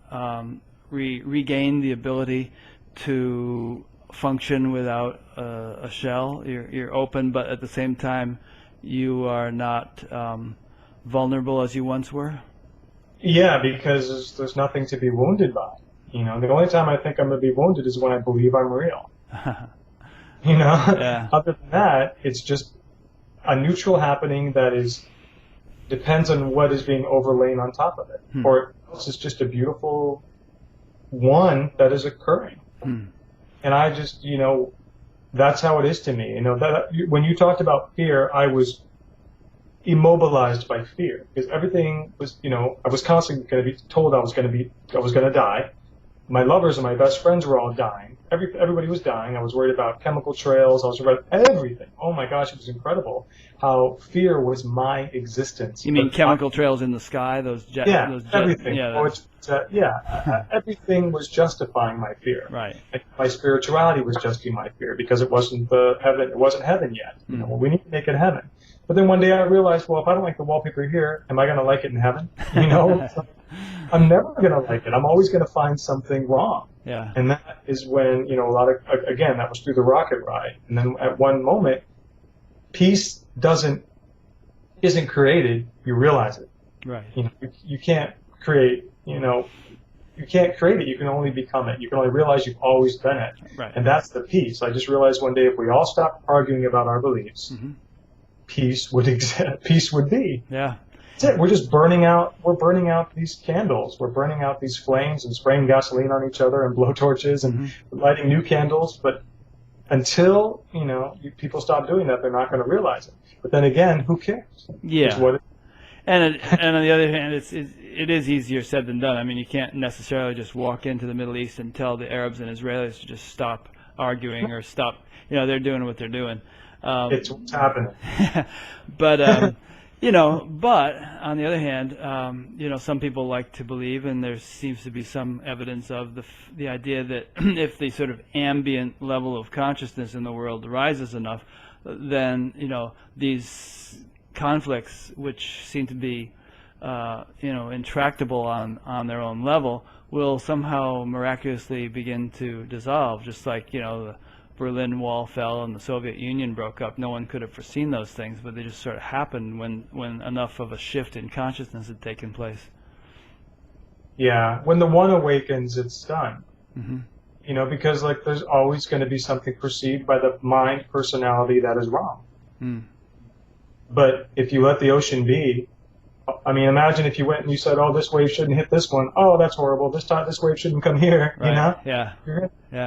regain the ability to function without a shell? You're open, but at the same time, you are not vulnerable as you once were? Yeah, because there's nothing to be wounded by. The only time I think I'm going to be wounded is when I believe I'm real. Yeah. Other than that, it's just a neutral happening that depends on what is being overlain on top of it. Or else it's just a beautiful one that is occurring. And I just, that's how it is to me. When you talked about fear, I was immobilized by fear, because everything was, I was constantly going to be told I was going to die. My lovers and my best friends were all dying. Everybody was dying. I was worried about chemical trails. I was worried about everything. Oh my gosh, it was incredible how fear was my existence. You mean chemical trails in the sky? Those jet? Yeah, those jet, everything. Yeah, everything was justifying my fear. Right. My spirituality was justifying my fear, because it wasn't heaven. It wasn't heaven yet. We need to make it heaven. But then one day I realized, well, if I don't like the wallpaper here, am I going to like it in heaven? I'm never going to like it. I'm always going to find something wrong. Yeah. And that is when, that was through the rocket ride. And then at one moment, peace isn't created, you realize it. Right. You can't create, you can't create it, you can only become it. You can only realize you've always been it. Right. And that's the peace. I just realized one day if we all stopped arguing about our beliefs, peace would exist, peace would be. Yeah. That's it. We're burning out these candles. We're burning out these flames and spraying gasoline on each other and blowtorches and lighting new candles. But until, people stop doing that, they're not going to realize it. But then again, who cares? Yeah. And on the other hand, it is easier said than done. I mean, you can't necessarily just walk into the Middle East and tell the Arabs and Israelis to just stop arguing or stop. They're doing what they're doing. It's what's happening. But but on the other hand, some people like to believe, and there seems to be some evidence of the idea that if the sort of ambient level of consciousness in the world rises enough, then these conflicts, which seem to be intractable on their own level, will somehow miraculously begin to dissolve, just like the Berlin Wall fell and the Soviet Union broke up. No one could have foreseen those things, but they just sort of happened when enough of a shift in consciousness had taken place. Yeah, when the one awakens, it's done. Because there's always going to be something perceived by the mind personality that is wrong. But if you let the ocean be, I mean, imagine if you went and you said, "Oh, this wave shouldn't hit this one. Oh, that's horrible. This wave shouldn't come here." Right. Yeah.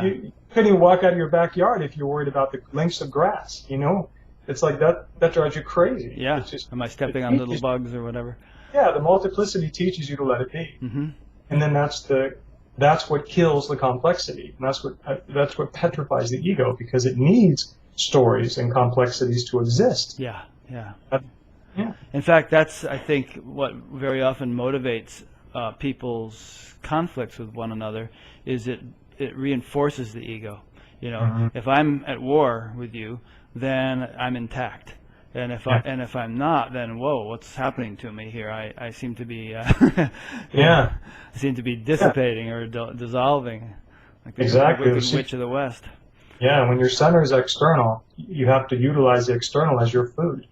You couldn't even walk out of your backyard if you're worried about the lengths of grass. It's like that drives you crazy. Yeah. Am I stepping on little bugs or whatever? Yeah, the multiplicity teaches you to let it be, and then that's what kills the complexity, and that's what petrifies the ego, because it needs stories and complexities to exist. Yeah. Yeah. In fact, that's, I think, what very often motivates people's conflicts with one another, is it reinforces the ego. If I'm at war with you, then I'm intact, and if I'm not, then whoa, what's happening to me here? I seem to be I seem to be dissipating or dissolving, like the wicked witch of the West. Yeah, when your center is external, you have to utilize the external as your food.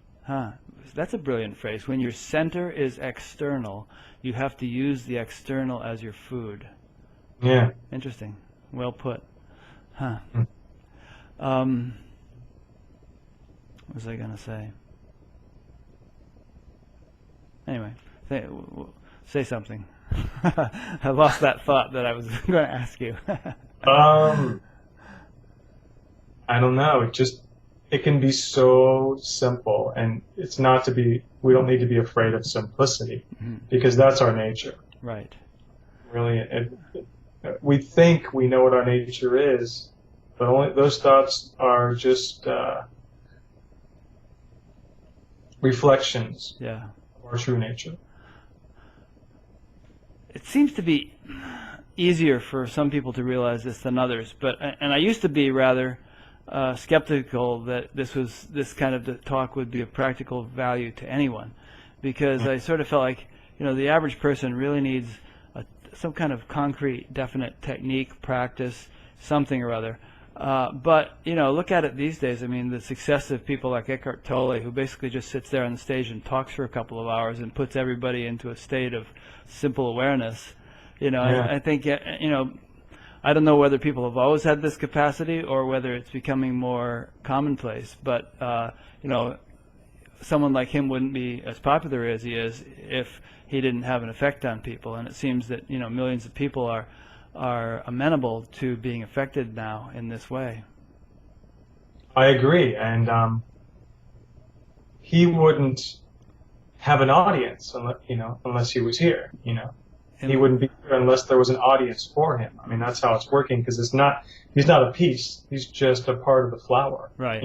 That's a brilliant phrase. When your center is external, you have to use the external as your food. Yeah. Interesting. Well put. What was I going to say? Anyway, say something. I lost that thought that I was going to ask you. I don't know. It can be so simple, and we don't need to be afraid of simplicity, because that's our nature. Right. Really, we think we know what our nature is, but only those thoughts are just reflections of our true nature. It seems to be easier for some people to realize this than others, and I used to be rather skeptical that this kind of talk would be of practical value to anyone, because I sort of felt like the average person really needs some kind of concrete, definite technique, practice, something or other. But look at it these days. I mean, the success of people like Eckhart Tolle, who basically just sits there on the stage and talks for a couple of hours and puts everybody into a state of simple awareness. I think I don't know whether people have always had this capacity or whether it's becoming more commonplace, but someone like him wouldn't be as popular as he is if he didn't have an effect on people. And it seems that millions of people are amenable to being affected now in this way. I agree, and he wouldn't have an audience unless he was here. He wouldn't be here unless there was an audience for him. I mean, that's how it's working, because he's not a piece. He's just a part of the flower. Right.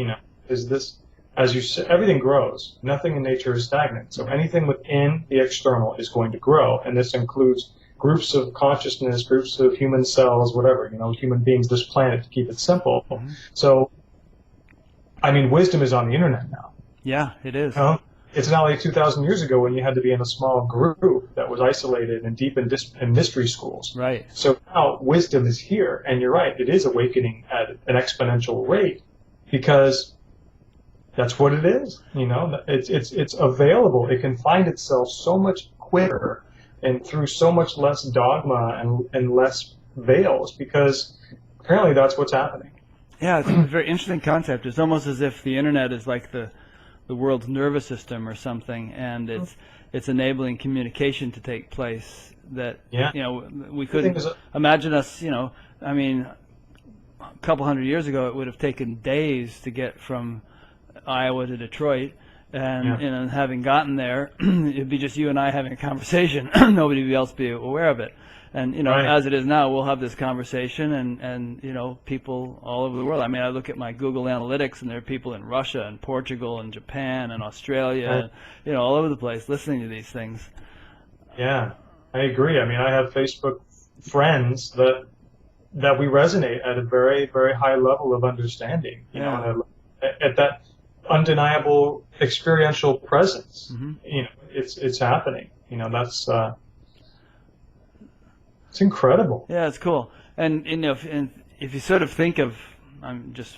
As you said, everything grows. Nothing in nature is stagnant. So anything within the external is going to grow, and this includes groups of consciousness, groups of human cells, whatever, human beings, this planet, to keep it simple. So, I mean, wisdom is on the internet now. Yeah, it is. It's not like 2,000 years ago when you had to be in a small group that was isolated and deep in mystery schools. Right. So now wisdom is here, and you're right, it is awakening at an exponential rate, because that's what it is. It's available. It can find itself so much quicker and through so much less dogma and less veils, because apparently that's what's happening. Yeah, it's a very interesting concept. It's almost as if the internet is like the world's nervous system or something, and it's enabling communication to take place that, we couldn't imagine us, I mean, a couple hundred years ago, it would have taken days to get from Iowa to Detroit, and having gotten there, it'd be just you and I having a conversation. Nobody else be aware of it. And as it is now, we'll have this conversation, and people all over the world. I mean, I look at my Google Analytics, and there are people in Russia and Portugal and Japan and Australia, all over the place listening to these things. Yeah, I agree. I mean, I have Facebook friends that we resonate at a very, very high level of understanding. At that undeniable experiential presence. It's happening. That's it's incredible. Yeah, it's cool. And if you sort of think of, I'm just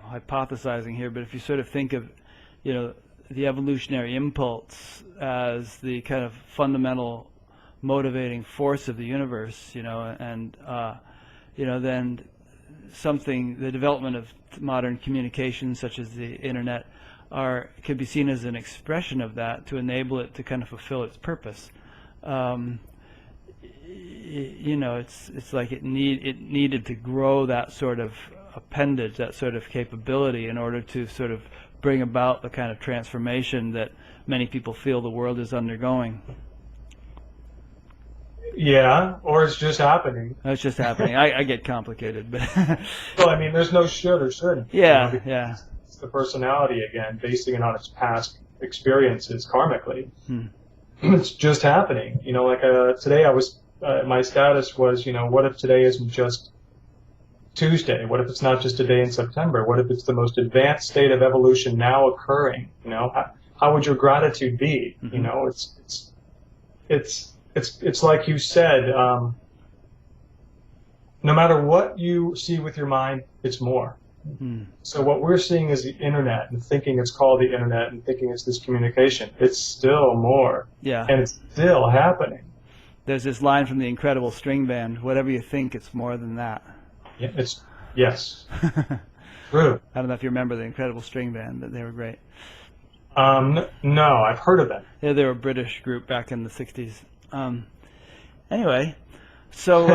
hypothesizing here, but if you sort of think of, the evolutionary impulse as the kind of fundamental motivating force of the universe, and then the development of modern communications such as the internet could be seen as an expression of that to enable it to kind of fulfill its purpose. It's like it needed to grow that sort of appendage, that sort of capability, in order to sort of bring about the kind of transformation that many people feel the world is undergoing. Yeah, or it's just happening. It's just happening. I get complicated, but well, I mean, there's no should or should. Yeah. It's the personality again, basing it on its past experiences karmically. It's just happening. Today my status was, what if today isn't just Tuesday? What if it's not just a day in September? What if it's the most advanced state of evolution now occurring? How would your gratitude be? It's like you said, no matter what you see with your mind, it's more. So what we're seeing is the internet, and thinking it's called the internet, and thinking it's this communication. It's still more. Yeah. And it's still happening. There's this line from the Incredible String Band: whatever you think, it's more than that. Yeah, yes. True. I don't know if you remember the Incredible String Band, but they were great. No, I've heard of them. Yeah, they were a British group back in the 60s. Anyway, so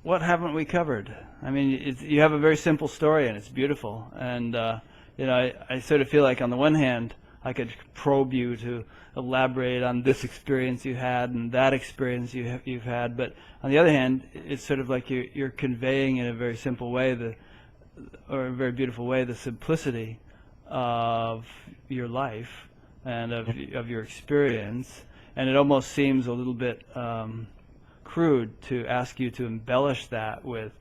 what haven't we covered? I mean, you have a very simple story, and it's beautiful. And I sort of feel like, on the one hand, I could probe you to elaborate on this experience you had and that experience you've had. But on the other hand, it's sort of like you're conveying in a very simple way, or a very beautiful way, the simplicity of your life and of your experience. And it almost seems a little bit crude to ask you to embellish that with,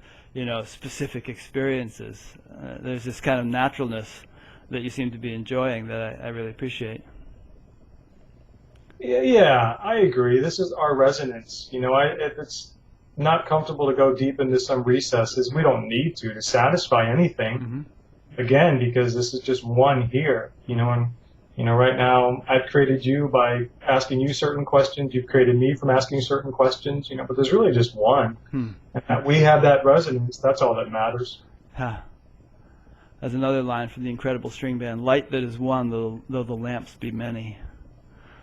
specific experiences. There's this kind of naturalness that you seem to be enjoying that I really appreciate. Yeah, I agree. This is our resonance. It's not comfortable to go deep into some recesses. We don't need to satisfy anything. Again, because this is just one here. And right now I've created you by asking you certain questions. You've created me from asking certain questions. But there's really just one. And that we have that resonance. That's all that matters. There's another line from the Incredible String Band: light that is one, though the lamps be many.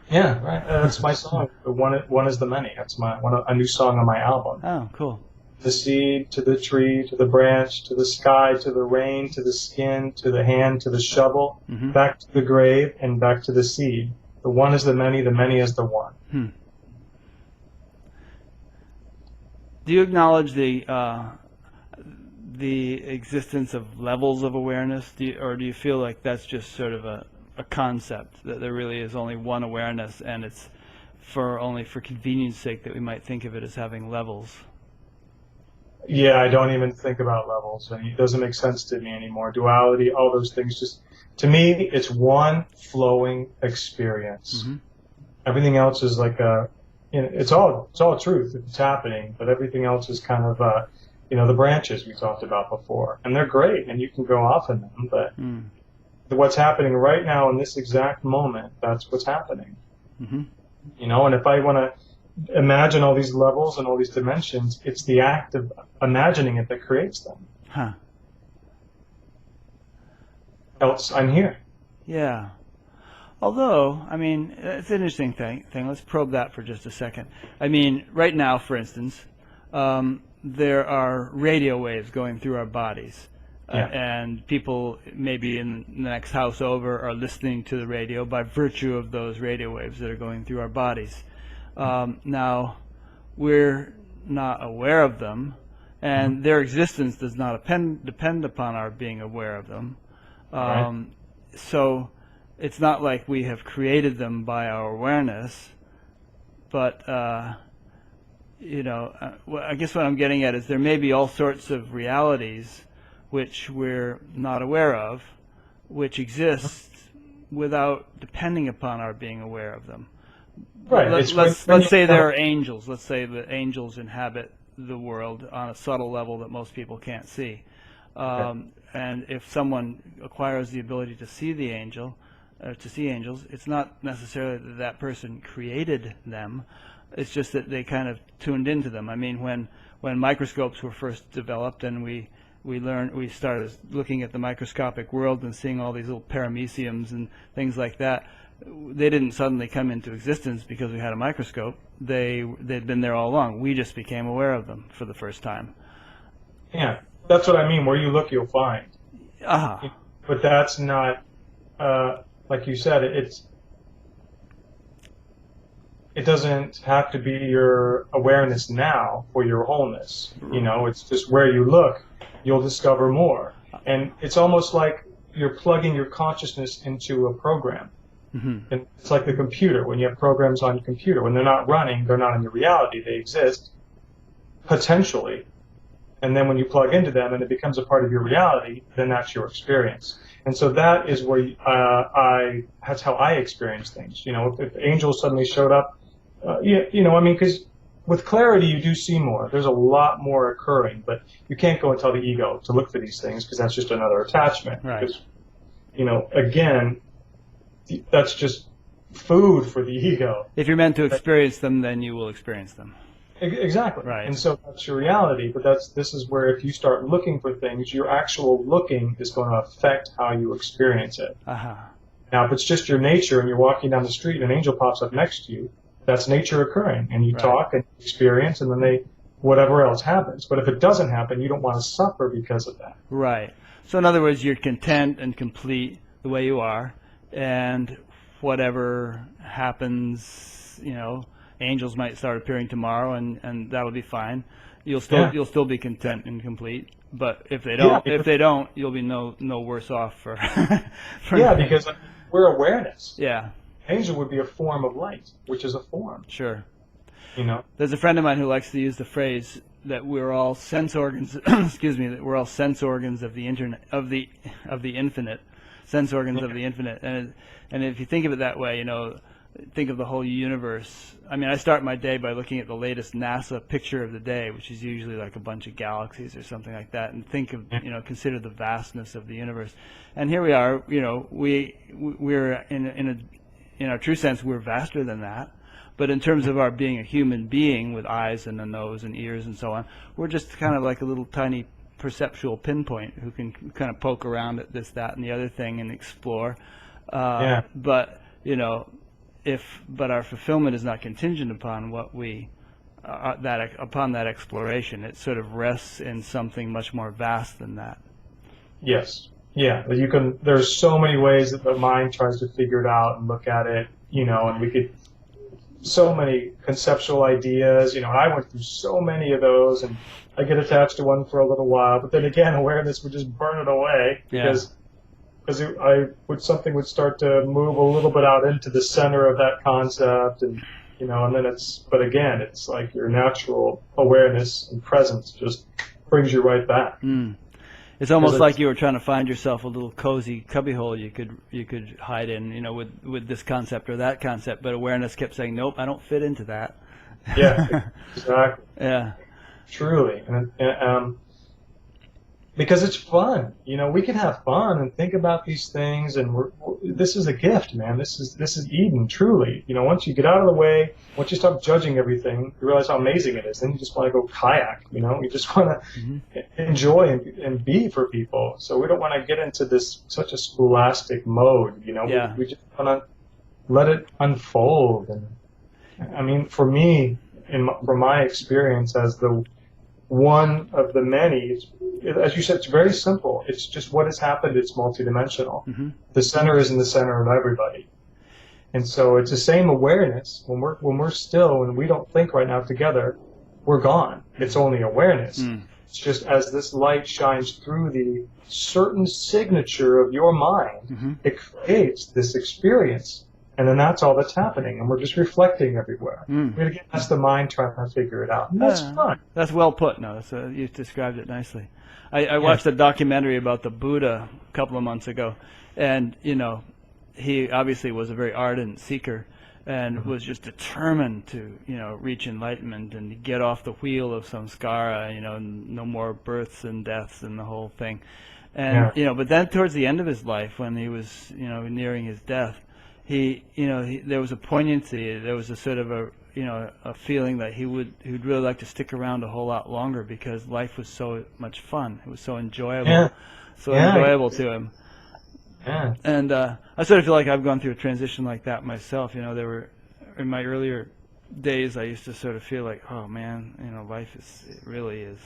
Yeah, right. That's my song. One is the many. That's a new song on my album. Oh, cool. The seed, to the tree, to the branch, to the sky, to the rain, to the skin, to the hand, to the shovel, back to the grave, and back to the seed. The one is the many is the one. Do you acknowledge the existence of levels of awareness, or do you feel like that's just sort of a concept, that there really is only one awareness, and it's only for convenience sake that we might think of it as having levels? Yeah, I don't even think about levels. It doesn't make sense to me anymore. Duality, all those things, just, to me, it's one flowing experience. Everything else is like it's all truth. It's happening, but everything else is kind of the branches we talked about before, and they're great, and you can go off in them, but what's happening right now in this exact moment, that's what's happening. Mm-hmm. And if I want to imagine all these levels and all these dimensions, it's the act of imagining it that creates them. Huh. Else, I'm here. Yeah. Although, I mean, it's an interesting thing. Let's probe that for just a second. I mean, right now, for instance, there are radio waves going through our bodies. And people maybe in the next house over are listening to the radio by virtue of those radio waves that are going through our bodies. Now, we're not aware of them, and their existence does not depend upon our being aware of them. So it's not like we have created them by our awareness, but I guess what I'm getting at is there may be all sorts of realities which we're not aware of, which exist without depending upon our being aware of them. Right. Let's say there are angels. Let's say that angels inhabit the world on a subtle level that most people can't see. And if someone acquires the ability to see the angel, to see angels, it's not necessarily that that person created them. It's just that they kind of tuned into them. I mean, when microscopes were first developed and we started looking at the microscopic world and seeing all these little parameciums and things like that, they didn't suddenly come into existence because we had a microscope. They'd been there all along. We just became aware of them for the first time. Yeah, that's what I mean. Where you look, you'll find. But that's not, like you said, it doesn't have to be your awareness now for your wholeness. It's just where you look, you'll discover more. And it's almost like you're plugging your consciousness into a program. Mm-hmm. And it's like the computer. When you have programs on your computer, when they're not running, they're not in your reality. They exist potentially. And then when you plug into them and it becomes a part of your reality, then that's your experience. And so that is where that's how I experience things. If angels suddenly showed up, because with clarity you do see more. There's a lot more occurring, but you can't go and tell the ego to look for these things because that's just another attachment. Right. Because, again, that's just food for the ego. If you're meant to experience them, then you will experience them. Exactly. Right. And so that's your reality, but this is where if you start looking for things, your actual looking is going to affect how you experience it. Now, if it's just your nature and you're walking down the street and an angel pops up next to you, that's nature occurring, and you talk and experience, and then whatever else happens. But if it doesn't happen, you don't want to suffer because of that. Right. So in other words, you're content and complete the way you are, and whatever happens, angels might start appearing tomorrow, and that'll be fine. You'll still be content and complete. But if they don't, you'll be no worse off for. Because we're awareness. Yeah. Angel would be a form of light, which is a form. Sure. There's a friend of mine who likes to use the phrase that we're all sense organs. That we're all sense organs of the internet of the infinite, sense organs of the infinite. And if you think of it that way, think of the whole universe. I mean, I start my day by looking at the latest NASA picture of the day, which is usually like a bunch of galaxies or something like that, and think of, consider the vastness of the universe. And here we are, we're in our true sense, we're vaster than that. But in terms of our being a human being with eyes and a nose and ears and so on, we're just kind of like a little tiny perceptual pinpoint who can kind of poke around at this, that, and the other thing and explore. But but our fulfillment is not contingent upon what upon that exploration. It sort of rests in something much more vast than that. Yes. Yeah. There's so many ways that the mind tries to figure it out and look at it, and so many conceptual ideas, and I went through so many of those, and I get attached to one for a little while, but then again, awareness would just burn it away because something would start to move a little bit out into the center of that concept, and and then it's like your natural awareness and presence just brings you right back. It's almost like you were trying to find yourself a little cozy cubbyhole you could hide in, with this concept or that concept, but awareness kept saying, nope, I don't fit into that. Yeah, exactly. Yeah. truly. And because it's fun, we can have fun and think about these things, and this is a gift, man. This is Eden, truly. Once you get out of the way, once you stop judging everything, you realize how amazing it is. Then you just want to go kayak. You just want to enjoy and be for people. So we don't want to get into such a scholastic mode. Yeah. We just want to let it unfold. And I mean, for me, from my experience as the one of the many, as you said, it's very simple. It's just what has happened. It's multidimensional. Mm-hmm. The center is in the center of everybody. And so it's the same awareness. When we're still and we don't think right now together, we're gone. It's only awareness. It's just as this light shines through the certain signature of your mind, it creates this experience. And then that's all that's happening, and we're just reflecting everywhere. Again, that's the mind trying to figure it out. And that's fun. That's well put. No, you've described it nicely. I watched a documentary about the Buddha a couple of months ago, and he obviously was a very ardent seeker, and was just determined to reach enlightenment and get off the wheel of samskara. No more births and deaths and the whole thing. And but then towards the end of his life, when he was nearing his death, there was a poignancy. There was a sort of a feeling that he'd really like to stick around a whole lot longer because life was so much fun. It was so enjoyable, enjoyable to him. Yeah. And I sort of feel like I've gone through a transition like that myself. There were in my earlier days, I used to sort of feel like, oh man, life really is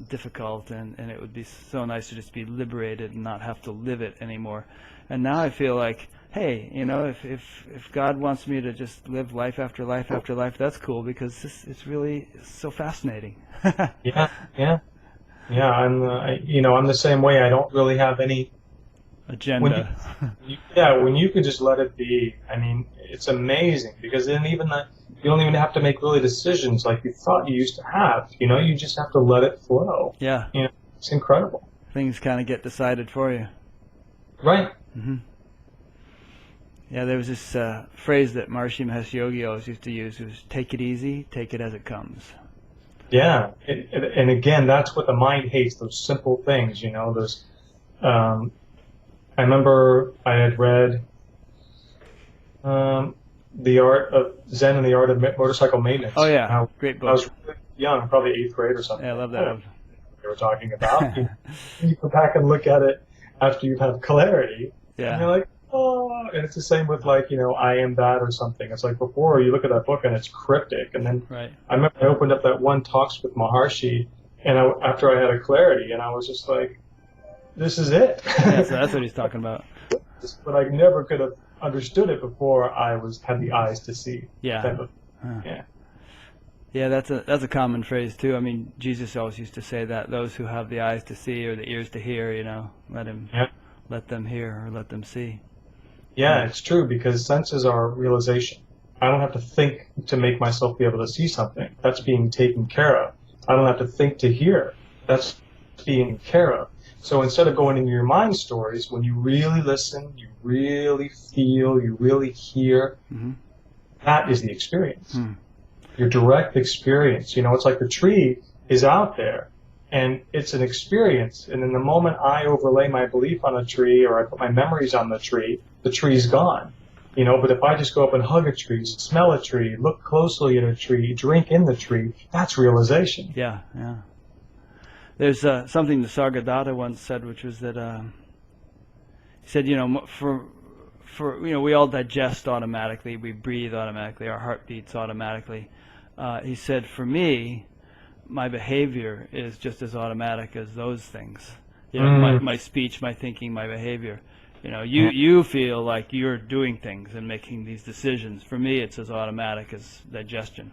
difficult, and it would be so nice to just be liberated and not have to live it anymore. And now I feel like, hey, if God wants me to just live life after life after life, that's cool, because it's really so fascinating. Yeah. I'm the same way. I don't really have any agenda. When you can just let it be. I mean, it's amazing, because then you don't even have to make really decisions like you thought you used to have. You just have to let it flow. Yeah. It's incredible. Things kind of get decided for you. Right. Mm-hmm. Yeah, there was this phrase that Maharishi Mahesh Yogi always used to use. It was, take it easy, take it as it comes. Yeah, and again, that's what the mind hates, those simple things, those... I remember I had read The Art of Zen and the Art of Motorcycle Maintenance. Oh, yeah, great book. I was really young, probably 8th grade or something. Yeah, I love that one. They were talking about. You go back and look at it after you've had clarity, and you're like, oh, and it's the same with I am that or something. It's like before you look at that book and it's cryptic, and then I remember I opened up that one Talks with Maharishi, and after I had a clarity, and I was just like, this is it. Yeah, so that's what he's talking about. But I never could have understood it before I had the eyes to see. Yeah. Yeah, that's a common phrase too. I mean, Jesus always used to say that those who have the eyes to see or the ears to hear, let them hear or let them see. Yeah, it's true, because senses are realization. I don't have to think to make myself be able to see something. That's being taken care of. I don't have to think to hear. That's being care of. So instead of going into your mind stories, when you really listen, you really feel, you really hear, that is the experience. Your direct experience. It's like the tree is out there, and it's an experience. And in the moment I overlay my belief on a tree, or I put my memories on the tree's gone. But if I just go up and hug a tree, smell a tree, look closely at a tree, drink in the tree, that's realization. Yeah. There's something Nisargadatta once said, which was that he said, we all digest automatically, we breathe automatically, our heart beats automatically. He said, for me, my behavior is just as automatic as those things. My speech, my thinking, my behavior. You feel like you're doing things and making these decisions. For me, it's as automatic as digestion.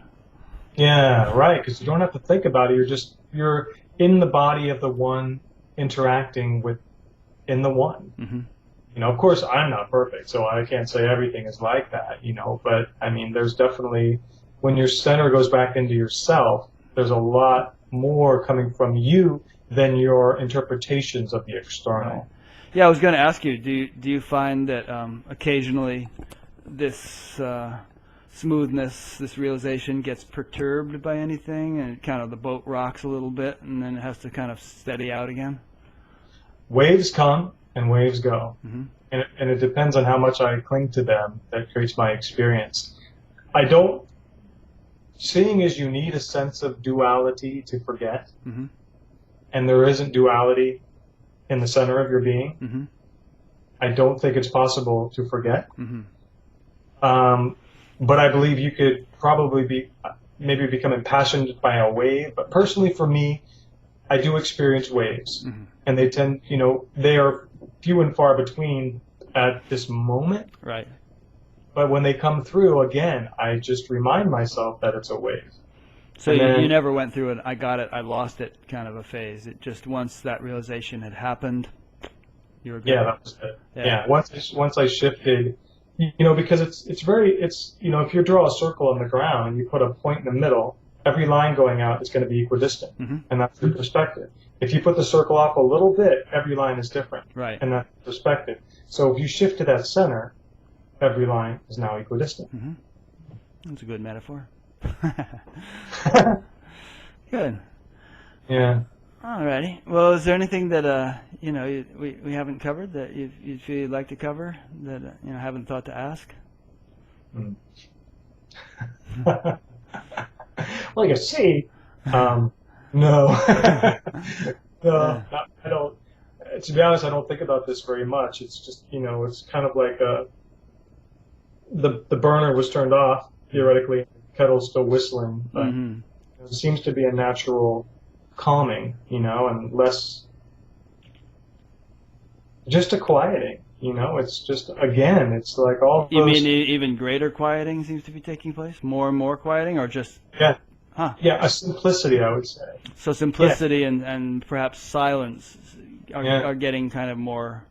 Yeah, right. Because you don't have to think about it. You're in the body of the one, interacting in the one. Of course, I'm not perfect, so I can't say everything is like that. But I mean, there's definitely, when your center goes back into yourself, there's a lot more coming from you than your interpretations of the external. Right. Yeah, I was going to ask you, do you find that occasionally this smoothness, this realization gets perturbed by anything, and kind of the boat rocks a little bit, and then it has to kind of steady out again? Waves come and waves go. Mm-hmm. And it depends on how much I cling to them that creates my experience. Seeing as you need a sense of duality to forget, mm-hmm. and there isn't duality in the center of your being, mm-hmm. I don't think it's possible to forget. Mm-hmm. But I believe you could probably maybe become impassioned by a wave. But personally for me, I do experience waves. Mm-hmm. And they tend, they are few and far between at this moment. Right. But when they come through, again, I just remind myself that it's a wave. So you never went through an I got it, I lost it kind of a phase. It just, once that realization had happened, you were good. Yeah, that was it. Yeah. Once I shifted, because it's if you draw a circle on the ground and you put a point in the middle, every line going out is going to be equidistant. Mm-hmm. And that's your perspective. If you put the circle off a little bit, every line is different. Right. And that's perspective. So if you shift to that center, every line is now equidistant. Mm-hmm. That's a good metaphor. Good. Yeah. Alrighty. Well, is there anything that we haven't covered that you feel you'd like to cover that haven't thought to ask? Well, you see, no, no, I don't. To be honest, I don't think about this very much. It's just it's kind of like the burner was turned off theoretically, the kettle's still whistling, but mm-hmm. It seems to be a natural calming, and less just a quieting. It's just, again, it's like all You those, mean even greater quieting seems to be taking place? More and more quieting, or just... Yeah. Huh. Yeah, a simplicity, I would say. So simplicity and perhaps silence are getting kind of more...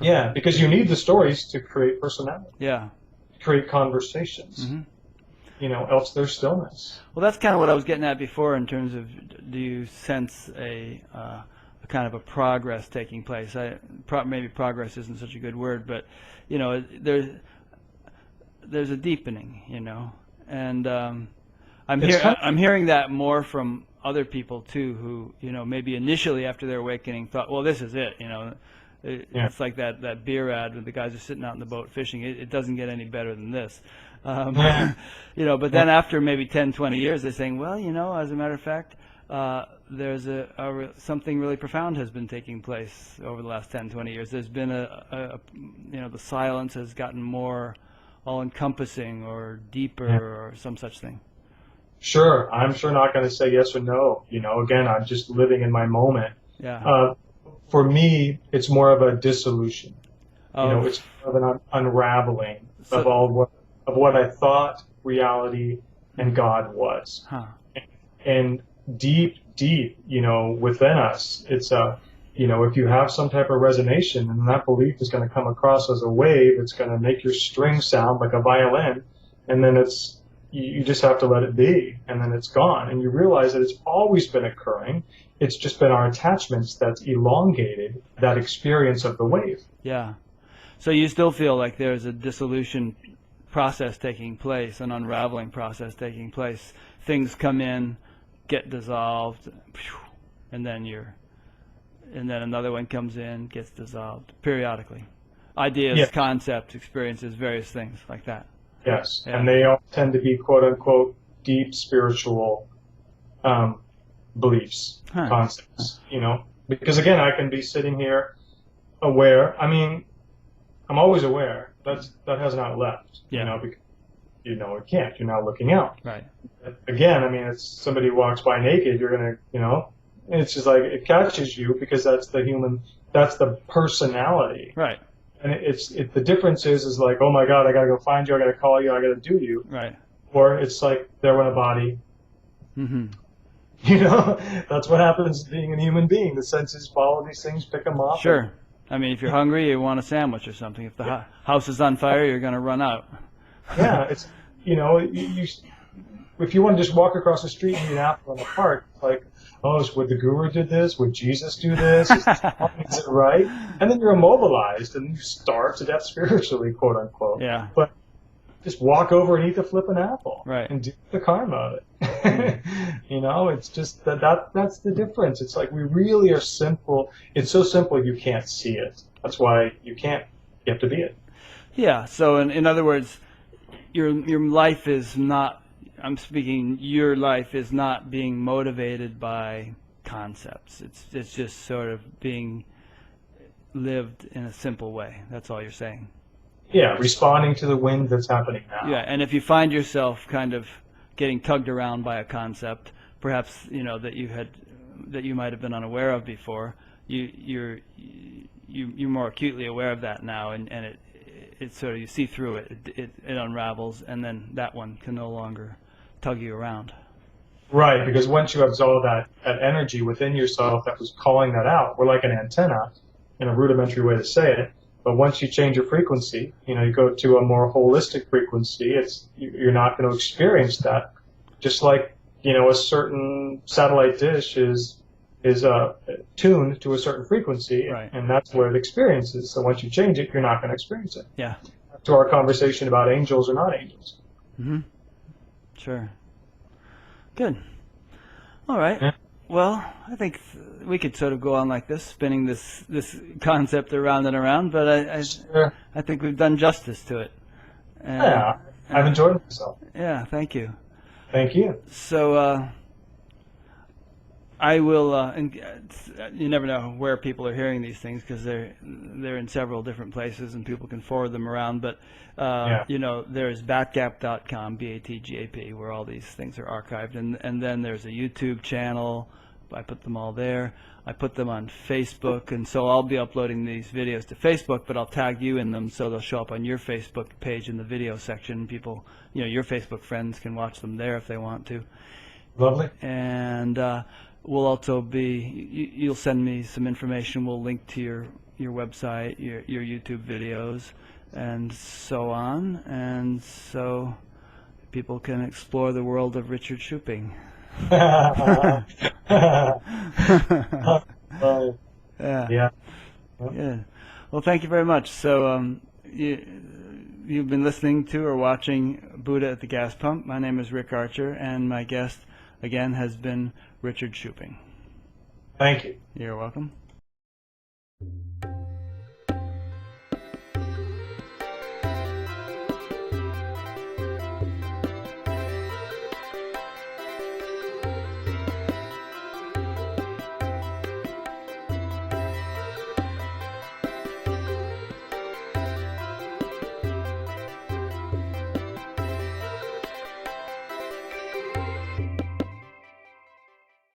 Yeah, because you need the stories to create personality. Yeah. Create conversations. Mm-hmm. Else there's stillness. Well, that's kind of what I was getting at before in terms of, do you sense a kind of a progress taking place? Maybe progress isn't such a good word, but there's a deepening, and I'm hearing that more from other people too, who maybe initially after their awakening thought, well, this is it, It's like that beer ad when the guys are sitting out in the boat fishing. It doesn't get any better than this. But then after maybe 10, 20 years, they're saying, well, as a matter of fact, there's something really profound has been taking place over the last 10, 20 years. There's been the silence has gotten more all-encompassing or deeper or some such thing. Sure. I'm sure not going to say yes or no. Again, I'm just living in my moment. Yeah. For me, it's more of a dissolution. It's more of an unraveling of what I thought reality and God was. Huh. And deep, within us, it's if you have some type of resonation, and that belief is going to come across as a wave, it's going to make your string sound like a violin, and then you just have to let it be, and then it's gone. And you realize that it's always been occurring. It's just been our attachments that's elongated that experience of the wave. Yeah. So you still feel like there's a dissolution process taking place, an unraveling process taking place. Things come in, get dissolved, and then another one comes in, gets dissolved periodically. Ideas, concepts, experiences, various things like that. Yes, Yeah. And they all tend to be quote unquote deep spiritual beliefs, concepts. Because again, I can be sitting here aware. I mean, I'm always aware. That has not left. Yeah. Because it can't. You're now looking out. Right. Again, I mean, it's somebody walks by naked. You're gonna, it's just like it catches you because that's the personality. Right. And the difference is like, oh my God, I gotta go find you. I gotta call you. I gotta do you. Right. Or it's like they're in a body. Mm-hmm. That's what happens being a human being. The senses follow these things, pick them up. Sure. I mean, if you're hungry, you want a sandwich or something. If the house is on fire, you're going to run out. Yeah, it's if you want to just walk across the street and eat an apple in the park, like, would the guru did this? Would Jesus do this? Is it right? And then you're immobilized and you starve to death spiritually, quote unquote. Yeah. But just walk over and eat the flippin' apple, Right. and do the karma of it. You know, it's just that's the difference. It's like we really are simple. It's so simple you can't see it. That's why you have to be it. Yeah. So in other words, your life is not. I'm speaking. Your life is not being motivated by concepts. It's just sort of being lived in a simple way. That's all you're saying. Yeah, responding to the wind that's happening now. Yeah, and if you find yourself kind of getting tugged around by a concept, perhaps that you might have been unaware of before, you're more acutely aware of that now, and it sort of, you see through it. It unravels, and then that one can no longer tug you around. Right, because once you absolve that energy within yourself that was calling that out, we're like an antenna, in a rudimentary way to say it. But once you change your frequency, you go to a more holistic frequency, you're not going to experience that. Just like, a certain satellite dish is tuned to a certain frequency, right, and that's where it experiences. So once you change it, you're not going to experience it. Yeah. To our conversation about angels or not angels. Mm-hmm. Sure. Good. All right. Yeah. Well, I think we could sort of go on like this, spinning this concept around and around, but Sure. I think we've done justice to it. Yeah, I've enjoyed myself. Yeah, thank you. Thank you. So I will. And you never know where people are hearing these things because they're in several different places, and people can forward them around. But there's batgap.com, BATGAP, where all these things are archived, and then there's a YouTube channel. I put them all there. I put them on Facebook, and so I'll be uploading these videos to Facebook, but I'll tag you in them so they'll show up on your Facebook page in the video section. People, your Facebook friends can watch them there if they want to. Lovely. And we'll also be, you'll send me some information. We'll link to your website, your YouTube videos, and so on. And so people can explore the world of Richard Schuping. Yeah. Yeah. Good. Well, thank you very much. So you've been listening to or watching Buddha at the Gas Pump. My name is Rick Archer, and my guest again has been Richard Schuping. Thank you. You're welcome.